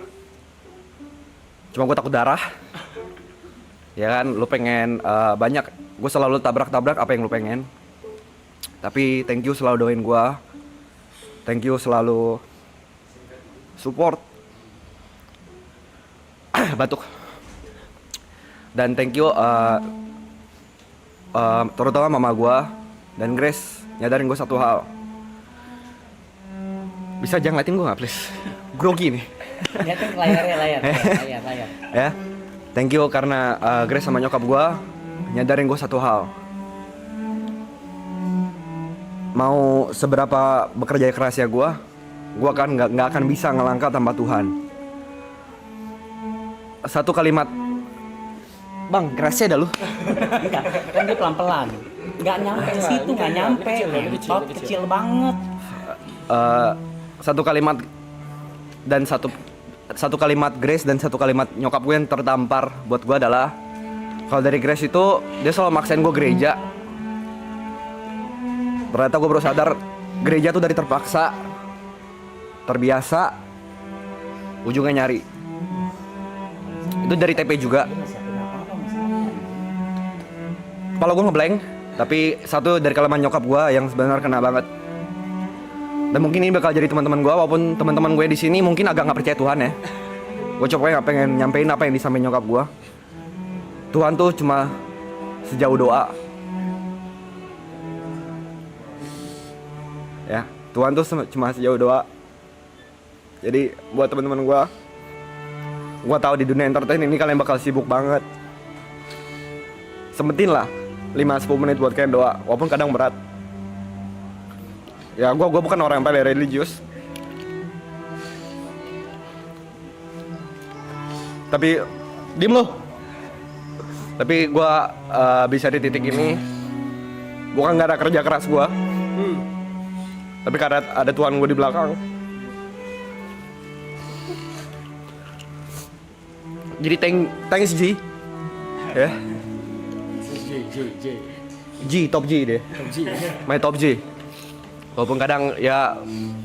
Cuma gue takut darah. Ya kan, lu pengen banyak. Gue selalu tabrak-tabrak apa yang lu pengen. Tapi thank you selalu doain gue. Thank you selalu support. Batuk. Dan thank you terutama mama gue dan Grace nyadarin gue satu hal. Bisa jangan ngeliatin gue gak please? Grogi nih. Lihatin layar. Ya, thank you karena Grace sama nyokap gue nyadarin gue satu hal. Mau seberapa bekerja keras ya gue kan nggak akan bisa ngelangkah tanpa Tuhan. Satu kalimat, bang kerasnya dah lu. Enggak, kan dia pelan-pelan. Nggak nyampe situ, nggak nyampe. Ngentot kecil banget. Satu kalimat dan satu kalimat Grace dan satu kalimat nyokap gue yang tertampar buat gue adalah, kalau dari Grace itu dia selalu maksain gue gereja. Ternyata gue baru sadar gereja tuh dari terpaksa, terbiasa, ujungnya nyari. Itu dari TP juga. Kepala gue ngeblank, tapi satu dari kalimat nyokap gue yang sebenarnya kena banget. Dan mungkin ini bakal jadi teman-teman gue, walaupun teman-teman gue di sini mungkin agak nggak percaya Tuhan ya. Gue coba nggak pengen nyampein apa yang disampaikan nyokap gue. Tuhan tuh cuma sejauh doa. Ya, Tuhan tuh cuma sejauh doa. Jadi buat teman-teman gue tahu di dunia entertain ini kalian bakal sibuk banget. Sempetin lah 5-10 menit buat kalian doa, walaupun kadang berat. Ya, gue bukan orang yang paling religius. Tapi diem lo. Tapi gue bisa di titik ini bukan nggak ada kerja keras gue. Tapi karena ada Tuhan gue di belakang. Jadi thanks G. Ya. G, top G deh. My top G. Walaupun kadang ya,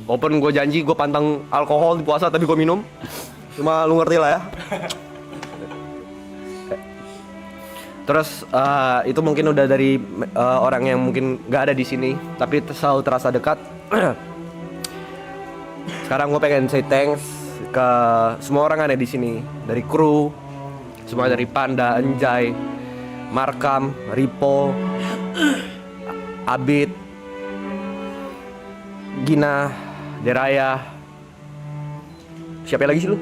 walaupun gue janji gue pantang alkohol di puasa tapi gue minum. Cuma lu ngerti lah ya. Terus itu mungkin udah dari orang yang mungkin gak ada di sini, tapi selalu terasa dekat. Sekarang gue pengen say thanks ke semua orang yang ada di sini, dari kru, semua dari Panda, Enjay, Markam, Ripo, Abid, Gina, Deraya, siapa lagi sih lu?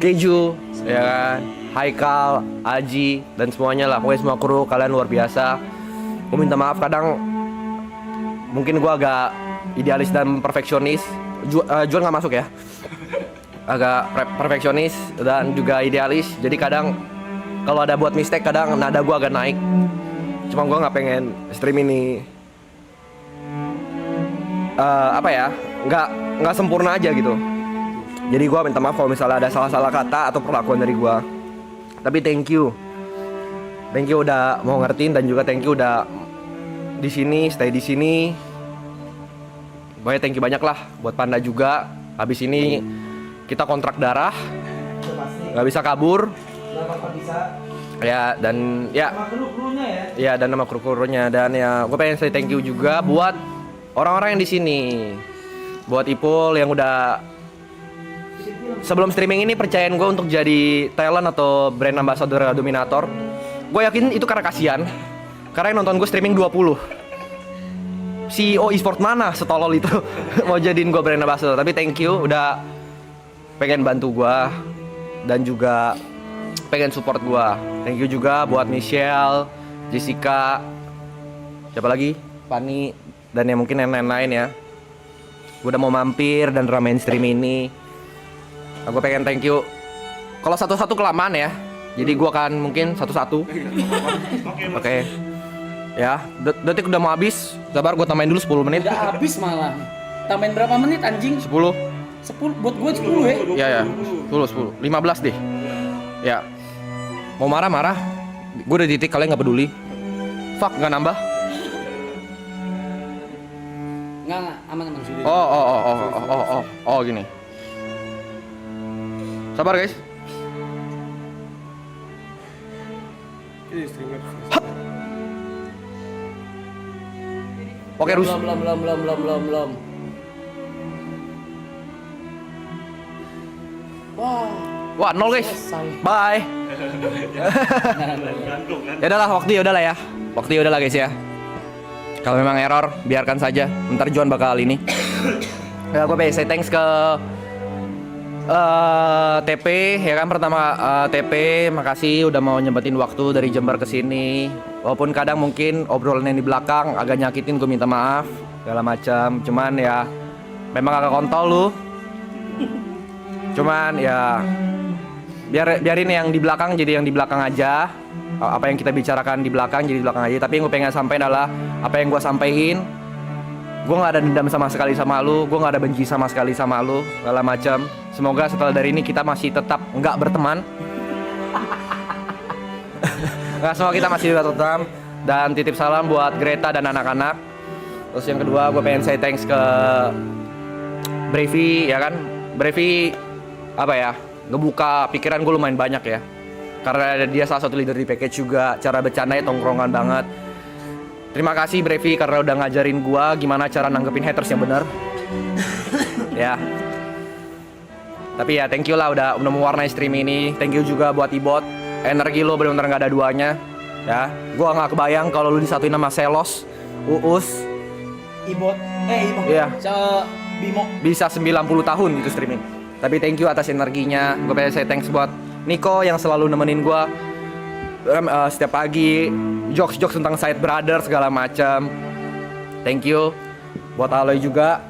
Keju, ya kan? Haikal, Aji, dan semuanya lah. Pokoknya semua kru, kalian luar biasa. Gue minta maaf kadang mungkin gue agak idealis dan perfeksionis. Juan gak masuk ya. Agak perfeksionis dan juga idealis. Jadi kadang kalau ada buat mistake, kadang nada gue agak naik. Cuma gue gak pengen stream ini nggak sempurna aja gitu. Jadi gue minta maaf kalau misalnya ada salah-salah kata atau perlakuan dari gue. Tapi thank you udah mau ngertiin, dan juga thank you udah di sini, stay di sini. Pokoknya thank you banyak lah buat Panda juga. Habis ini kita kontrak darah, nggak bisa kabur. Ya, dan ya, ya, dan nama kru-krunya. Dan ya, gue pengen say thank you juga buat orang-orang yang di sini, buat Ipul yang udah sebelum streaming ini percayain gue untuk jadi talent atau brand ambassador Dominator. Gue yakin itu karena kasihan, karena yang nonton gue streaming 20. CEO e-sport mana setolol itu mau jadiin gue brand ambassador. Tapi thank you udah pengen bantu gue dan juga pengen support gue. Thank you juga buat Michelle, Jessica, siapa lagi? Fanny, dan yang mungkin yang lain-lain ya. Gue udah mau mampir dan ramein stream ini. Aku pengen thank you. Kalau satu-satu kelamaan ya. Jadi gue akan mungkin satu-satu. Oke. Ya, detik udah mau habis. Sabar, gue tambahin dulu 10 menit. Udah habis malah. Tambahin berapa menit anjing? 10. 10 buat gue 10 ya. Ya, 10. 15 deh. Ya, mau marah-marah. Gue udah di titik kalian nggak peduli. Fuck, nggak nambah. Enggak, aman-aman. Oh, gini. Sabar guys. Hap. Oke, Rus. Belum. Wah, 0 guys. Bye. Ya udahlah, waktu ya udahlah guys ya. Kalau memang error, biarkan saja. Ntar Juan bakal ini. Ya, gue pengen say thanks ke TP ya kan, pertama TP makasih udah mau nyempetin waktu dari Jember ke sini. Walaupun kadang mungkin obrolan yang di belakang agak nyakitin, gue minta maaf segala macam. Cuman ya memang agak kontol lu. Cuman ya biarin yang di belakang jadi yang di belakang aja. Apa yang kita bicarakan di belakang jadi di belakang aja. Tapi yang gue pengen sampaikan adalah apa yang gue sampaikan. Gue nggak ada dendam sama sekali sama lu, gue nggak ada benci sama sekali sama lu, segala macam. Semoga setelah dari ini kita masih tetap nggak berteman. Nggak, semua kita masih berteman. Dan titip salam buat Greta dan anak-anak. Terus yang kedua gue pengen say thanks ke Brevi ya kan. Brevi apa ya, ngebuka pikiran gue lumayan banyak ya. Karena dia salah satu leader di package juga, cara bercandanya tongkrongan banget. Terima kasih Brevi karena udah ngajarin gua gimana cara nanggepin haters yang benar. Ya. Tapi ya thank you lah udah mewarnai stream ini. Thank you juga buat Ibot. Energi lo benar-benar nggak ada duanya. Ya. Gua nggak kebayang kalau lu disatuin sama Selos, Uus, Ibot. Iya. Bimo. Bisa 90 tahun gitu streaming. Tapi thank you atas energinya. Gue pengen say thanks buat Niko yang selalu nemenin gua setiap pagi, jokes tentang Side Brother segala macam. Thank you buat Aloy juga.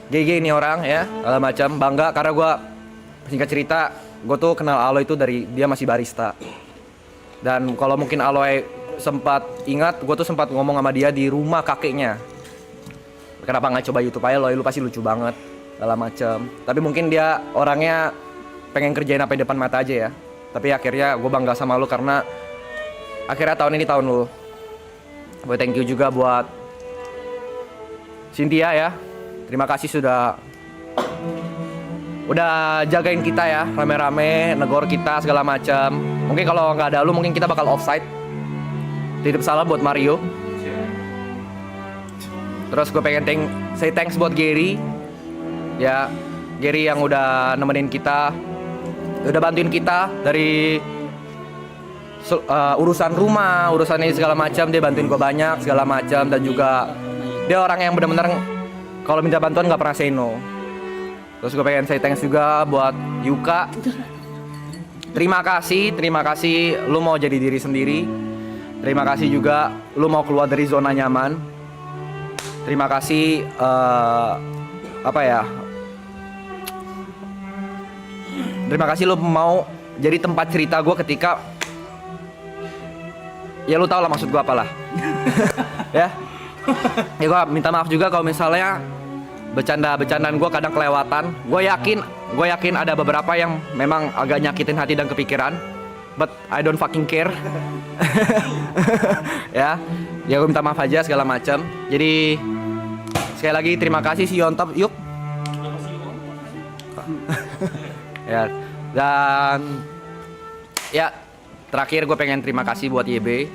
GG ini orang ya, segala macam. Bangga karena gue singkat cerita, gue tuh kenal Aloy itu dari dia masih barista. Dan kalau mungkin Aloy sempat ingat, gue tuh sempat ngomong sama dia di rumah kakeknya. Kenapa nggak coba YouTube aja, Aloy, lu pasti lucu banget, segala macam. Tapi mungkin dia orangnya pengen kerjain apa di depan mata aja ya. Tapi akhirnya gue bangga sama lu karena akhirnya tahun ini tahun lu. Gue thank you juga buat Cynthia ya. Terima kasih udah jagain kita ya, rame-rame, negor kita segala macam. Mungkin kalau nggak ada lu mungkin kita bakal offside. Titip salam buat Mario. Terus gue pengen say thanks buat Gary. Ya, Gary yang udah nemenin kita, udah bantuin kita dari urusan rumah, urusan ini segala macam. Dia bantuin gue banyak segala macam. Dan juga dia orang yang benar-benar kalau minta bantuan nggak pernah say no. Terus gue pengen say thanks juga buat Yuka. Terima kasih lu mau jadi diri sendiri. Terima kasih juga lu mau keluar dari zona nyaman. Terima kasih terima kasih lu mau jadi tempat cerita gue ketika ya lu tau lah maksud gue apalah. Ya gue minta maaf juga kalau misalnya bercandaan gue kadang kelewatan. Gue yakin ada beberapa yang memang agak nyakitin hati dan kepikiran, but I don't fucking care. ya gue minta maaf aja segala macam. Jadi sekali lagi terima kasih, see you on top, yuk. Ya, dan ya terakhir gue pengen terima kasih buat YB.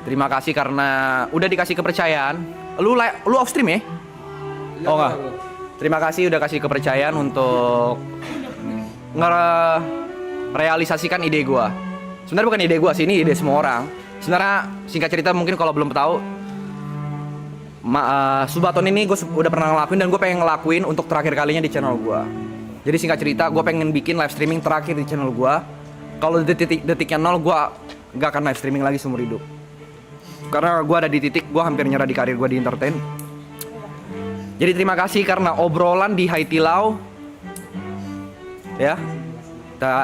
Terima kasih karena udah dikasih kepercayaan. Lu off stream ya? Oh enggak. Terima kasih udah kasih kepercayaan untuk ngerealisasikan ide gue. Sebenarnya bukan ide gue sih, ini ide semua orang. Sebenarnya singkat cerita mungkin kalau belum tahu, Subaton ini gue udah pernah ngelakuin dan gue pengen ngelakuin untuk terakhir kalinya di channel gue. Jadi singkat cerita, gue pengen bikin live streaming terakhir di channel gue. Kalau detiknya 0, gue gak akan live streaming lagi seumur hidup. Karena gue ada di titik gue hampir nyerah di karir gue di entertain. Jadi terima kasih karena obrolan di Haitilau, ya,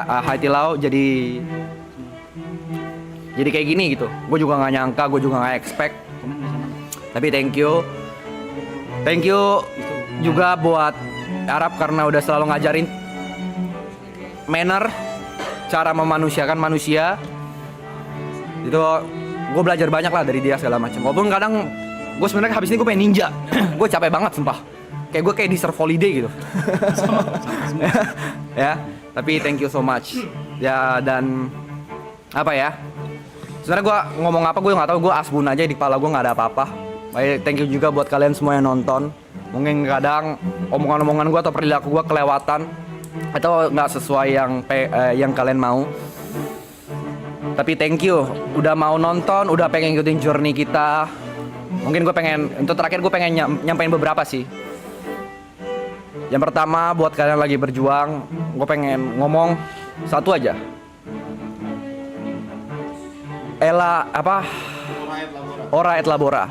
Haitilau jadi kayak gini gitu. Gue juga nggak nyangka, gue juga nggak expect. Tapi thank you juga buat Arab karena udah selalu ngajarin manner, cara memanusiakan manusia. Itu gue belajar banyak lah dari dia segala macam. Walaupun kadang gue sebenarnya habis ini gue pengen ninja. Gue capek banget sumpah. Kayak gue kayak di surf holiday gitu. Ya, tapi thank you so much. Ya, dan apa ya? Sebenarnya gue ngomong apa gue nggak tahu, gue asbun aja di kepala gue nggak ada apa-apa. Baik, thank you juga buat kalian semua yang nonton. Mungkin kadang omongan-omongan gue atau perilaku gue kelewatan atau nggak sesuai yang kalian mau. Tapi thank you udah mau nonton, udah pengen ikutin journey kita. Mungkin gue pengen, untuk terakhir gue pengen nyampein beberapa sih. Yang pertama buat kalian lagi berjuang, gue pengen ngomong satu aja. Ora et labora.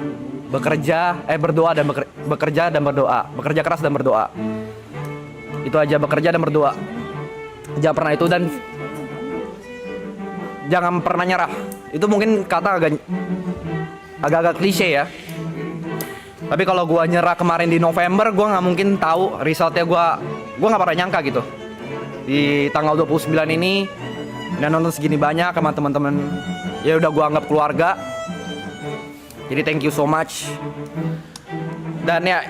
Berdoa dan bekerja dan berdoa. Bekerja keras dan berdoa. Itu aja, bekerja dan berdoa. Jangan pernah itu, dan jangan pernah nyerah. Itu mungkin kata agak-agak klise ya. Tapi kalau gua nyerah kemarin di November, gua nggak mungkin tahu resultnya. Gua nggak pernah nyangka gitu. Di tanggal 29 ini dan nonton segini banyak sama teman-teman, ya udah gua anggap keluarga. Jadi thank you so much. Dan ya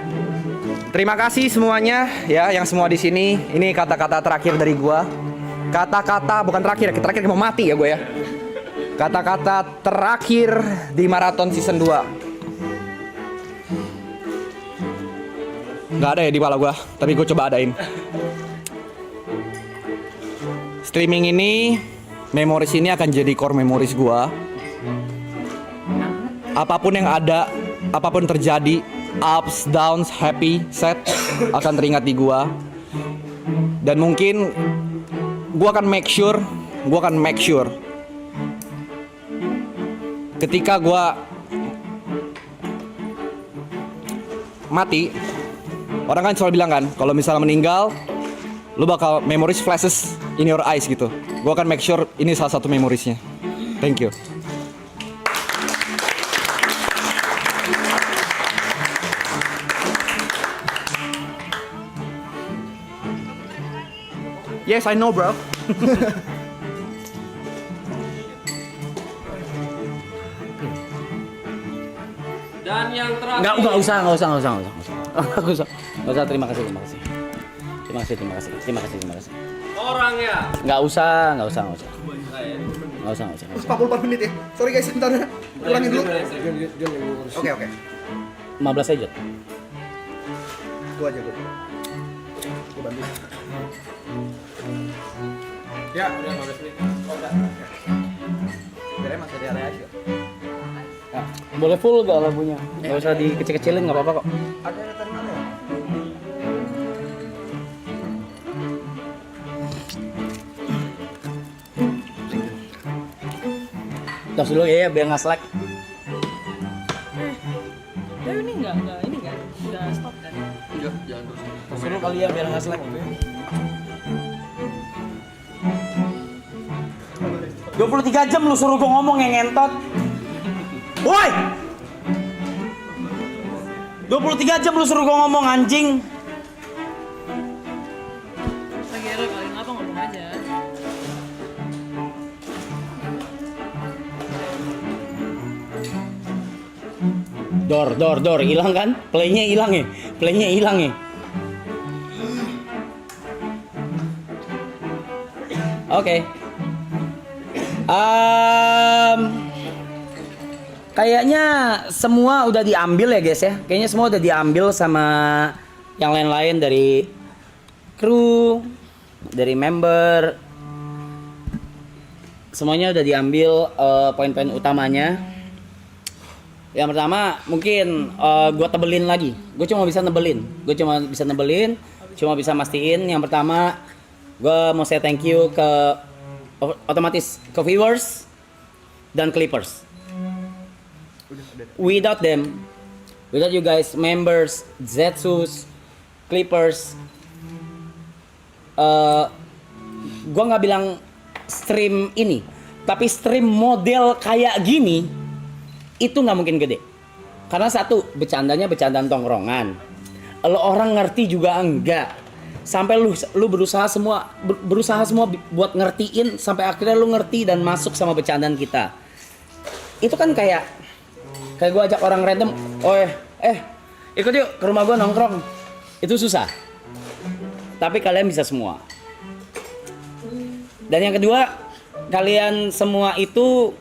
terima kasih semuanya ya, yang semua di sini. Ini kata-kata terakhir dari gua. Kata-kata bukan terakhir mau mati ya gue ya. Kata-kata terakhir di maraton season 2. Nggak ada ya di kepala gue, tapi gue coba adain. Streaming ini, memories ini akan jadi core memories gue. Apapun yang ada, apapun terjadi, ups, downs, happy, sad, akan teringat di gue. Dan mungkin gue akan make sure ketika gue mati, orang kan selalu bilang kan, kalau misalnya meninggal, lu bakal memories flashes in your eyes gitu. Gue akan make sure ini salah satu memoriesnya. Thank you. Yes, I know, bro. Dan yang terakhir. Nggak usah. Terima kasih. Orangnya. Nggak usah. 44 menit ya. Sorry guys, bentar ya. Kurangin dulu. Oke. 15 aja. Gua aja gua bantu. Ya, udah 15 menit. Kira masih ada area. Ya, boleh full gak lagunya? Gak usah dikecil-kecilin, gak apa-apa kok. Ada terminal ya? Tos dulu ya, biar nggak slack. Ini enggak udah stop kan? Iya, jangan terus. Tos dulu kali ya, biar nggak slack. 23 jam lu suruh gua ngomong yang ngentot. Woi! 23 jam lu suruh gua ngomong, anjing. Lagi kali ngapa ngomong aja. Dor, hilang kan? Playnya hilang ya? Oke. Kayaknya semua udah diambil ya guys ya. Kayaknya semua udah diambil sama yang lain-lain, dari kru, dari member. Semuanya udah diambil poin-poin utamanya. Yang pertama mungkin gue tebelin lagi. Gue cuma bisa nebelin, cuma bisa mastiin. Yang pertama gue mau say thank you ke otomatis ke viewers dan clippers. Without them, without you guys, members, Zetsus, clippers, gue nggak bilang stream ini, tapi stream model kayak gini itu nggak mungkin gede. Karena satu, bercandanya bercandaan tongkrongan, lo orang ngerti juga enggak. sampai lu berusaha semua buat ngertiin sampai akhirnya lu ngerti dan masuk sama bercandaan kita. Itu kan kayak gue ajak orang random, ikut yuk ke rumah gue nongkrong. Itu susah. Tapi kalian bisa semua. Dan yang kedua, kalian semua itu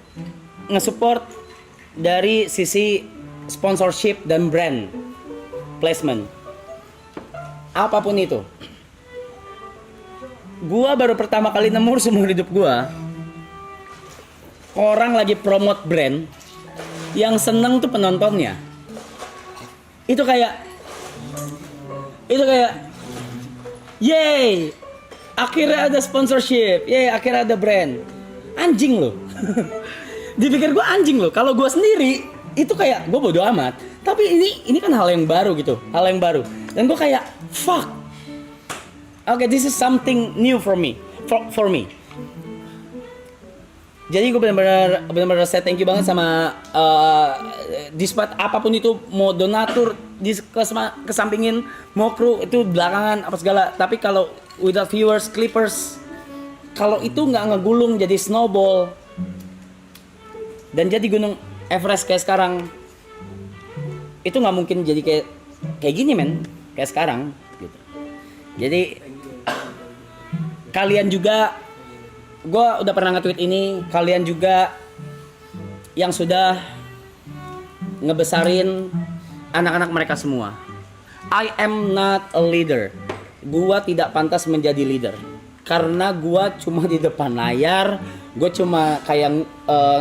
nge-support dari sisi sponsorship dan brand placement. Apapun itu. Gua baru pertama kali nemu seumur hidup gua orang lagi promote brand yang seneng tuh penontonnya. Itu kayak yay, akhirnya ada sponsorship, yay, akhirnya ada brand. Anjing loh. Dipikir gue anjing loh. Kalau gue sendiri itu kayak gue bodo amat. Tapi ini kan hal yang baru gitu, hal yang baru. Dan gue kayak fuck. Okay, this is something new for me, for me. Jadi gue benar-benar say thank you banget sama despite apapun itu, mau donatur kesampingin, mau kru itu belakangan apa segala. Tapi kalau without viewers, clippers, kalau itu nggak ngegulung jadi snowball dan jadi gunung Everest kayak sekarang, itu nggak mungkin jadi kayak gini men, kayak sekarang gitu. Jadi kalian juga, gue udah pernah nge-tweet ini, kalian juga yang sudah ngebesarin anak-anak mereka semua. I am not a leader. Gua tidak pantas menjadi leader karena gua cuma di depan layar, gua cuma kayak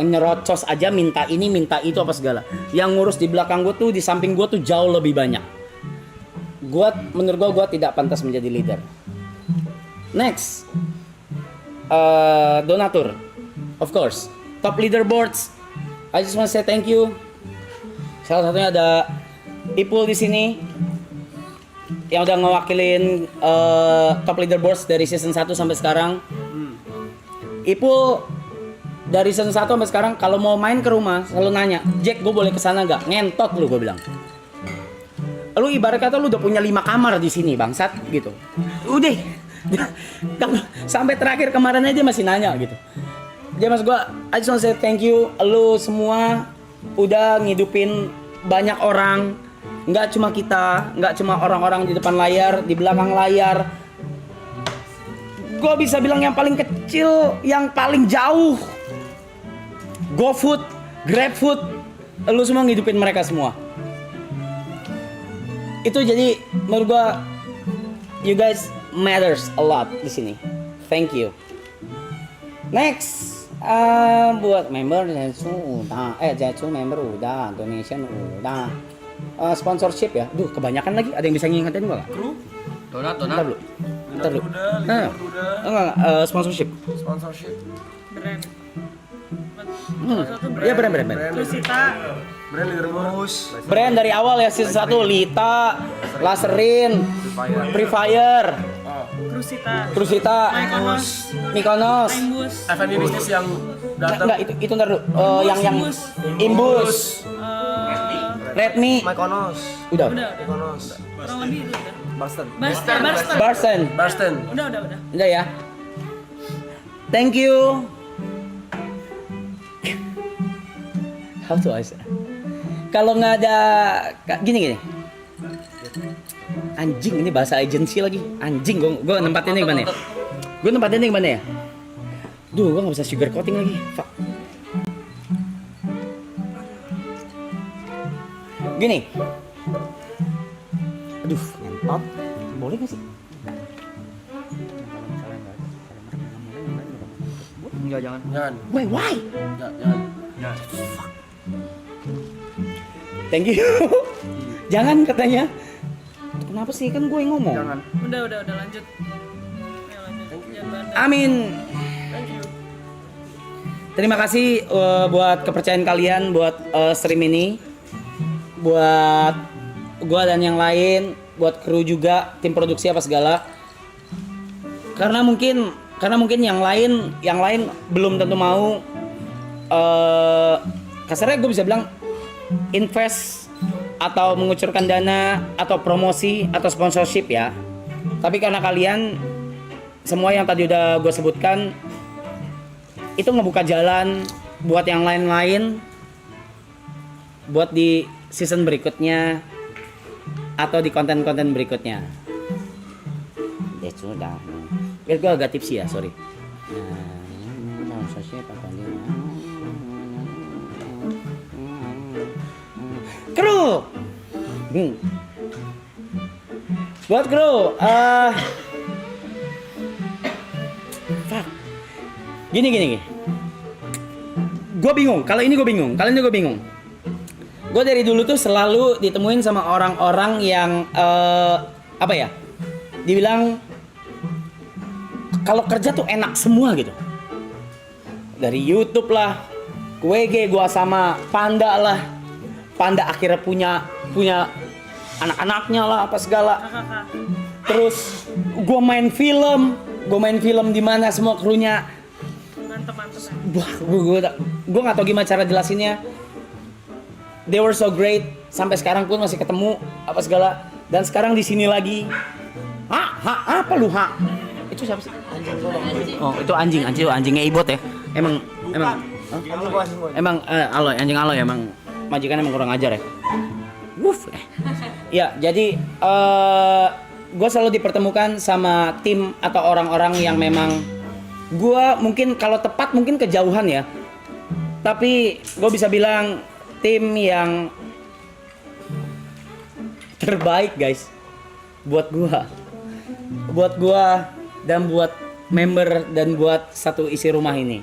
nyerocos aja, minta ini minta itu apa segala. Yang ngurus di belakang gua tuh, di samping gua tuh jauh lebih banyak. Menurut gua tidak pantas menjadi leader. Next, donatur, of course, top leaderboards. I just want to say thank you. Salah satunya ada Ipul di sini yang udah ngewakilin top leaderboards dari season 1 sampai sekarang. Ipul dari season 1 sampai sekarang kalau mau main ke rumah selalu nanya, "Jack, gue boleh kesana gak?" Ngentot lu, gue bilang. Lu ibarat kata lu udah punya 5 kamar di sini, bangsat gitu. Udah. Sampai terakhir kemarin aja masih nanya gitu. Jadi mas gue, I just want to say thank you. Lu semua udah ngidupin banyak orang. Nggak cuma kita, nggak cuma orang-orang di depan layar, di belakang layar. Gue bisa bilang yang paling kecil, yang paling jauh, GoFood, GrabFood, lu semua ngidupin mereka semua. Itu jadi menurut gue, you guys matters a lot di sini. Thank you. Next, buat member Zetsu member udah, donation udah. Sponsorship ya, kebanyakan lagi. Ada yang bisa ngingetin gua nggak? Kru, donat. Bentar dulu. Enggak, sponsorship. Brand. Iya brand. Lusita. Brand leaderboard. Brand dari awal ya season 1, Lita, Laserin, Free Fire, Krusita, Mykonos, FNB bisnis yang datang. Enggak, itu ntar dulu. Yang Imbus, Redmi, Mykonos. udah. Mykonos. Kurang lebih itu udah. Barsten. Udah ya. Thank you. How to I say? Kalau nggak ada gini. Anjing, ini bahasa agensi lagi. Anjing, gue nempatinnya gimana ya? Gue nggak bisa sugar coating lagi. Fuck. Gini. Aduh, ngentot. Boleh gak sih? Enggak, jangan. Why? Jangan. Fuck. Thank you. Jangan katanya. Kenapa sih, kan gue yang ngomong? Jangan. Udah lanjut. Amin. Terima kasih buat kepercayaan kalian buat stream ini, buat gua dan yang lain, buat kru juga, tim produksi apa segala. Karena mungkin yang lain belum tentu mau. Kasarnya gue bisa bilang invest atau mengucurkan dana atau promosi atau sponsorship ya. Tapi karena kalian semua yang tadi udah gue sebutkan itu ngebuka jalan buat yang lain-lain, buat di season berikutnya atau di konten-konten berikutnya. Ya sudah. Gue agak tipsy ya, sorry. Kru. Buat kru, fuck. Gini. Gue bingung. Kali ini gue bingung. Gue dari dulu tuh selalu ditemuin sama orang-orang yang apa ya? Dibilang kalau kerja tuh enak semua gitu. Dari YouTube lah, WG gua sama Panda lah. Panda akhirnya punya anak-anaknya lah apa segala. Terus gua main film di mana semua krunya mantep. Gua nggak tahu gimana cara jelasinnya. They were so great, sampai sekarang pun masih ketemu apa segala. Dan sekarang di sini lagi. Apa lu ha? Itu siapa sih? Oh, itu anjingnya Ibot ya. Emang Aloy, anjing Aloy emang majikan emang kurang ajar ya. Wuff. Ya, jadi gue selalu dipertemukan sama tim atau orang-orang yang memang gue mungkin kalau tepat mungkin kejauhan ya. Tapi gue bisa bilang tim yang terbaik guys buat gue dan buat member dan buat satu isi rumah ini.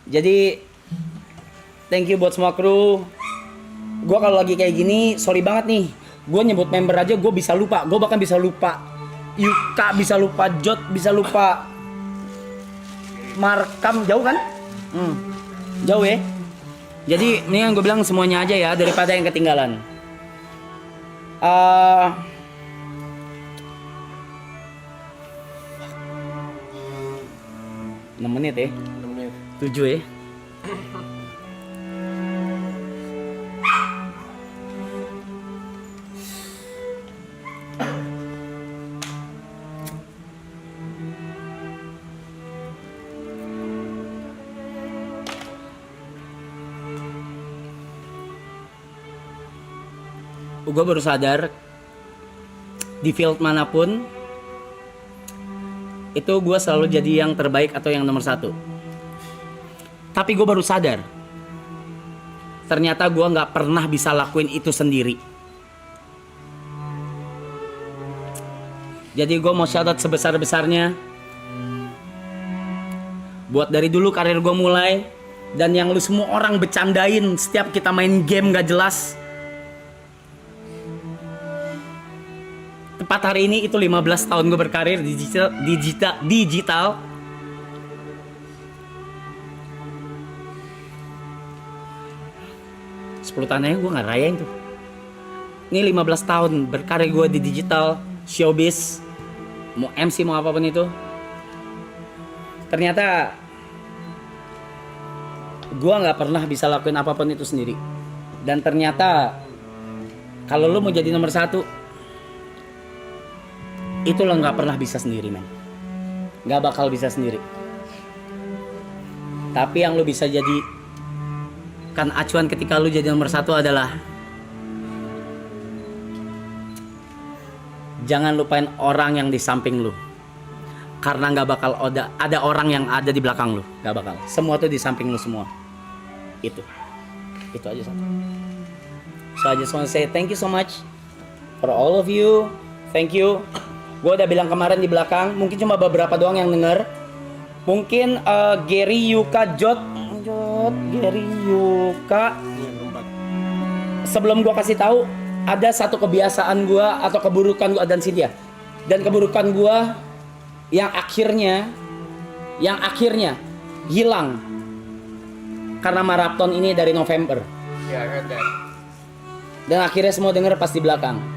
Jadi thank you buat semua kru. Gue kalau lagi kayak gini sorry banget nih. Gue nyebut member aja gue bisa lupa. Gue bahkan bisa lupa Yuka, bisa lupa Jot, bisa lupa Markam. Jauh kan? Jauh ya. Jadi mendingan gue bilang semuanya aja ya daripada yang ketinggalan. 6 menit ya? 6 menit. 7 ya? Gue baru sadar di field manapun itu gue selalu jadi yang terbaik atau yang nomor 1. Tapi gue baru sadar ternyata gue nggak pernah bisa lakuin itu sendiri. Jadi gue mau shout out sebesar-besarnya buat dari dulu karir gue mulai dan yang lu semua orang bercandain setiap kita main game gak jelas. Tepat hari ini itu 15 tahun gue berkarir digital. 10 tahun aja gue gak rayain tuh. Ini 15 tahun berkarir gue di digital, showbiz, mau MC mau apapun itu. Ternyata gue gak pernah bisa lakuin apapun itu sendiri. Dan ternyata kalau lu mau jadi nomor 1, itu lo nggak pernah bisa sendiri men, nggak bakal bisa sendiri. Tapi yang lo bisa jadi kan acuan ketika lo jadi nomor 1 adalah jangan lupain orang yang di samping lo, karena nggak bakal ada orang yang ada di belakang lo, nggak bakal. Semua tuh di samping lo semua. Itu aja satu. So I just want to say thank you so much for all of you. Thank you. Gue udah bilang kemarin di belakang, mungkin cuma beberapa doang yang denger. Mungkin Gary, Yuka, Jot, Gary, Yuka. Sebelum gue kasih tahu, ada satu kebiasaan gue atau keburukan gue dan Cynthia. Dan keburukan gue yang akhirnya hilang karena maraton ini dari November. Yeah, I heard that. Dan akhirnya semua denger pas di belakang.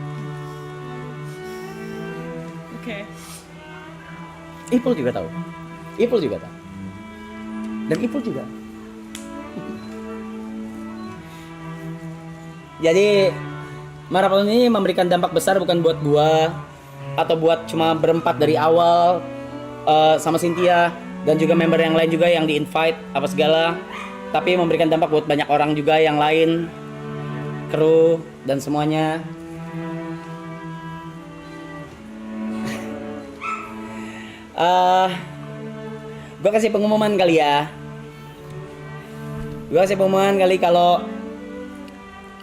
Ipul juga tahu. Dan Ipul juga. Jadi maraton ini memberikan dampak besar bukan buat gua atau buat cuma berempat dari awal sama Cynthia dan juga member yang lain juga yang di-invite apa segala, tapi memberikan dampak buat banyak orang juga yang lain, kru dan semuanya. Gue kasih pengumuman kali ya. Gue kasih pengumuman kali kalau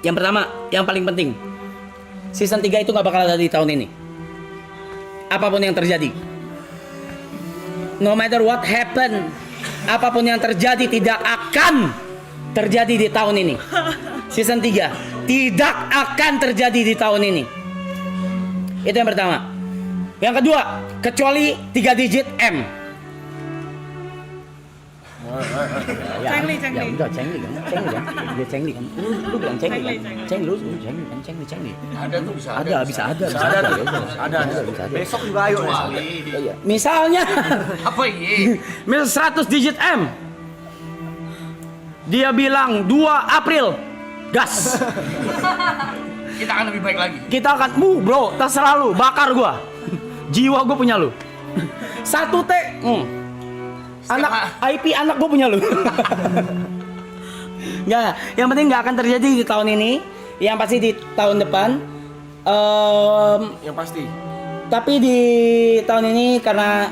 yang pertama, yang paling penting, season 3 itu gak bakal ada di tahun ini. Apapun yang terjadi, no matter what happen, apapun yang terjadi tidak akan terjadi di tahun ini. Season 3 tidak akan terjadi di tahun ini. Itu yang pertama. Yang kedua, kecuali 3 digit M. Cengli. Ya udah cengli kan. Dia cengli kan. Lu bilang cengli kan. Cengli kan cengli. Ada tuh bisa Ada. Ada. Besok juga ayo. Misalnya Apa ini? misal 100 digit M. Dia bilang 2 April. Gas. Kita akan lebih baik lagi. Kita akan bro, terserah lu, bakar gua. Jiwa gua punya lu. 1T. Anak IP anak gue punya lu. Nggak, yang penting nggak akan terjadi di tahun ini. Yang pasti di tahun depan. Yang pasti. Tapi di tahun ini karena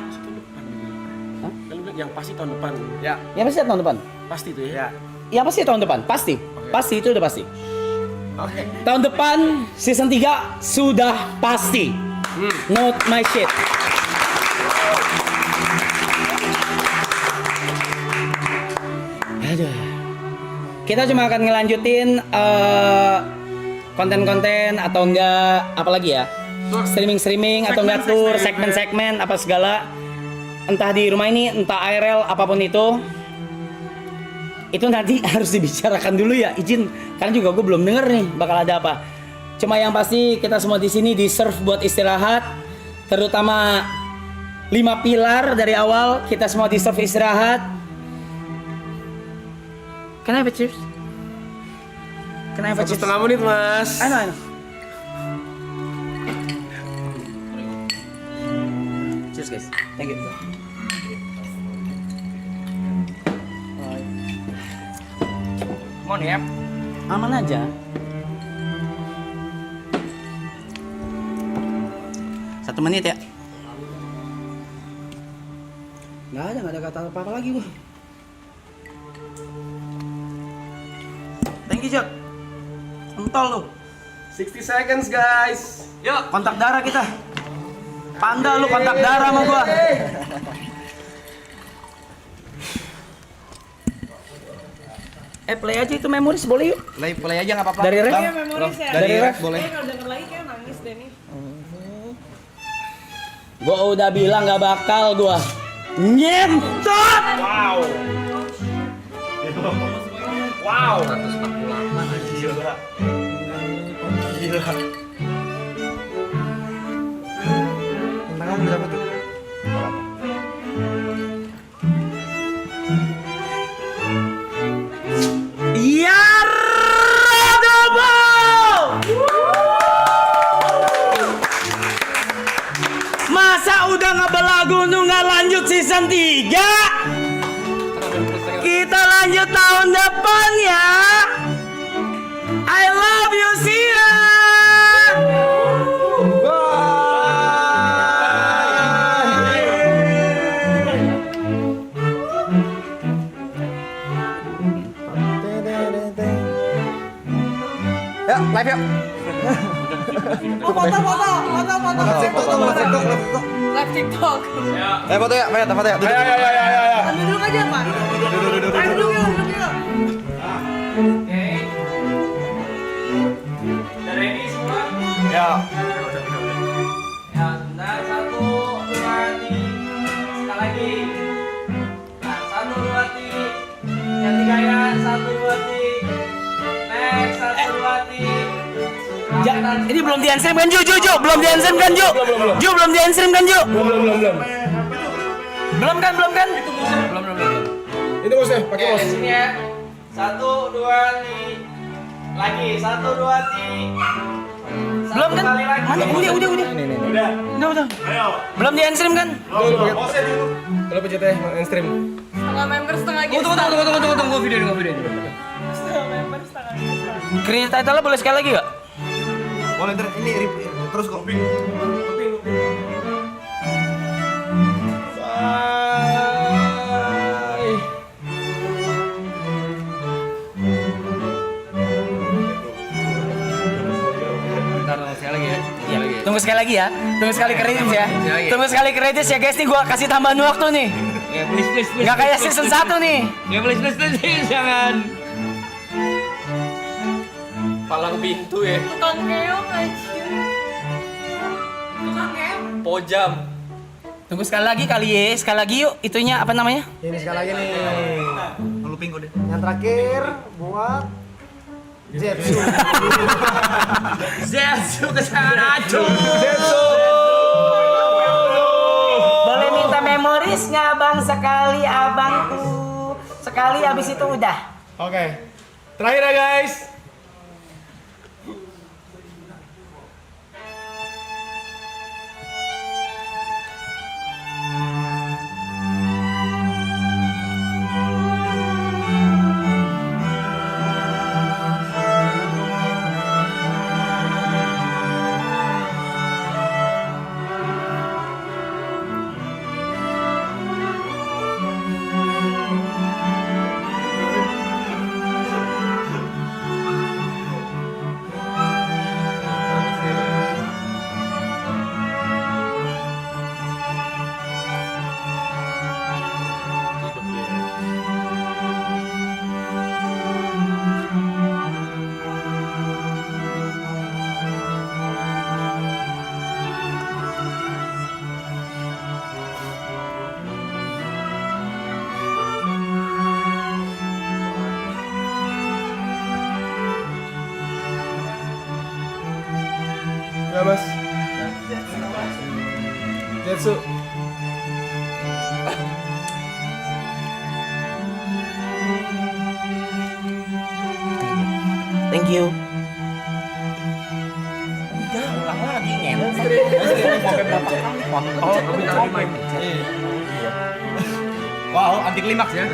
Yang pasti tahun depan. Ya. yang pasti tahun depan. Pasti tuh ya. Yang pasti tahun depan, pasti. Pasti itu udah pasti. Oke. Tahun depan season 3 sudah pasti. Not my shit. Aduh. Kita cuma akan ngelanjutin konten-konten atau enggak apalagi ya, streaming atau enggak tour, segmen-segmen apa segala, entah di rumah ini entah IRL apapun itu nanti harus dibicarakan dulu ya, izin karena juga gue belum denger nih bakal ada apa. Cuma yang pasti kita semua di sini deserve buat istirahat, terutama 5 pilar dari awal kita semua deserve istirahat. Can I have a cheers? Can I have a cheers? 1,5 menit mas. I know. Cheers guys. Thank you. Come on ya. Aman aja. 1 menit ya. Nggak ada kata apa-apa lagi gua. Thank you, Jok. Entol lu. 60 seconds guys. Yuk, kontak darah kita. Panda lu kontak darah sama gua. Play aja itu memoris boleh yuk. Play aja nggak apa-apa. Dari ref? Iya, memoris ya. Dari ref boleh. Kalau denger lagi kayak nangis deh nih. Gua udah bilang gak bakal gua nyentot. Wow. Gila. Tangan udah dapat tuh. Ya Rodobo! Masa udah ngebelagu nggak lanjut season 3? Kita lanjut tahun depan ya. I love you, Sia. Ya, live yuk. Oh, foto. Live TikTok. Foto ya, foto ya. Ambil dulu aja, Pak. Ayo duduk yuk. Udah ready semua? Ya. Ya, sebentar. 1, 2, 3. Sekali lagi. Nah, 1, 2, 3. Yang 3 ya. 1, 2, 3. Next, 1, 2, 3. Ini belum di-enstream kan, Ju? Belum di-enstream kan, Ju? Ju, belum di-enstream kan, Ju? Belum kan? Belum. Itu bosnya, pakai bos. Sini ya. 1, 2, 3. Lagi, 1, 2, 3. Belum kan? Mana? Udah. Udah. Belum di stream kan? Kalau pencetnya mainstream. Setengah member setengah guest. Tunggu video. Setengah member setengah guest. Create title-nya boleh sekali lagi gak? Boleh ini terus kok. Tunggu sekali lagi ya. Tunggu sekali kredit ya. Tunggu sekali kredit ya guys nih, gua kasih tambahan waktu nih. Ya please. Gak kayak season 1 nih. Ya please jangan. Palang pintu ya. Tukang keong aja. Tukang keong. Pojam. Tunggu sekali lagi kali ya. Sekali lagi yuk. Itunya apa namanya? Ini sekali lagi nih. Lupin kode. Yang terakhir buat Zetsu. Zetsu kesangan acuh. Boleh minta memorisnya bang sekali abangku. Sekali habis itu udah. Oke. Terakhir ya guys. Ya mas. Zetsu. Thank you. Udah ulang lagi ngentot. Wow, anti klimaks ya.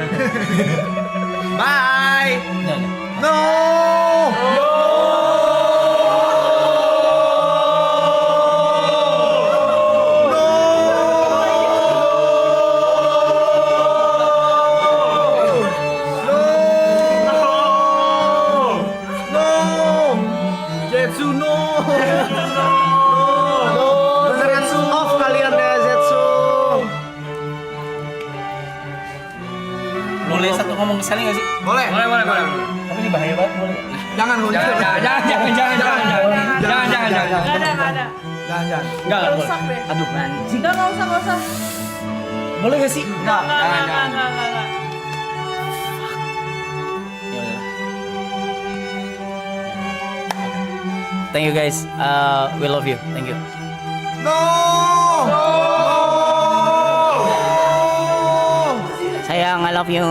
Bye. No. Boleh satu ngomong sekali nggak sih? Boleh. Tapi ini bahaya banget boleh. Jangan. Nggak ada. Rusak deh. Aduh anjing. Nggak usah. Boleh nggak sih? Nggak. Thank you guys. We love you. Thank you. Sayang, I love you.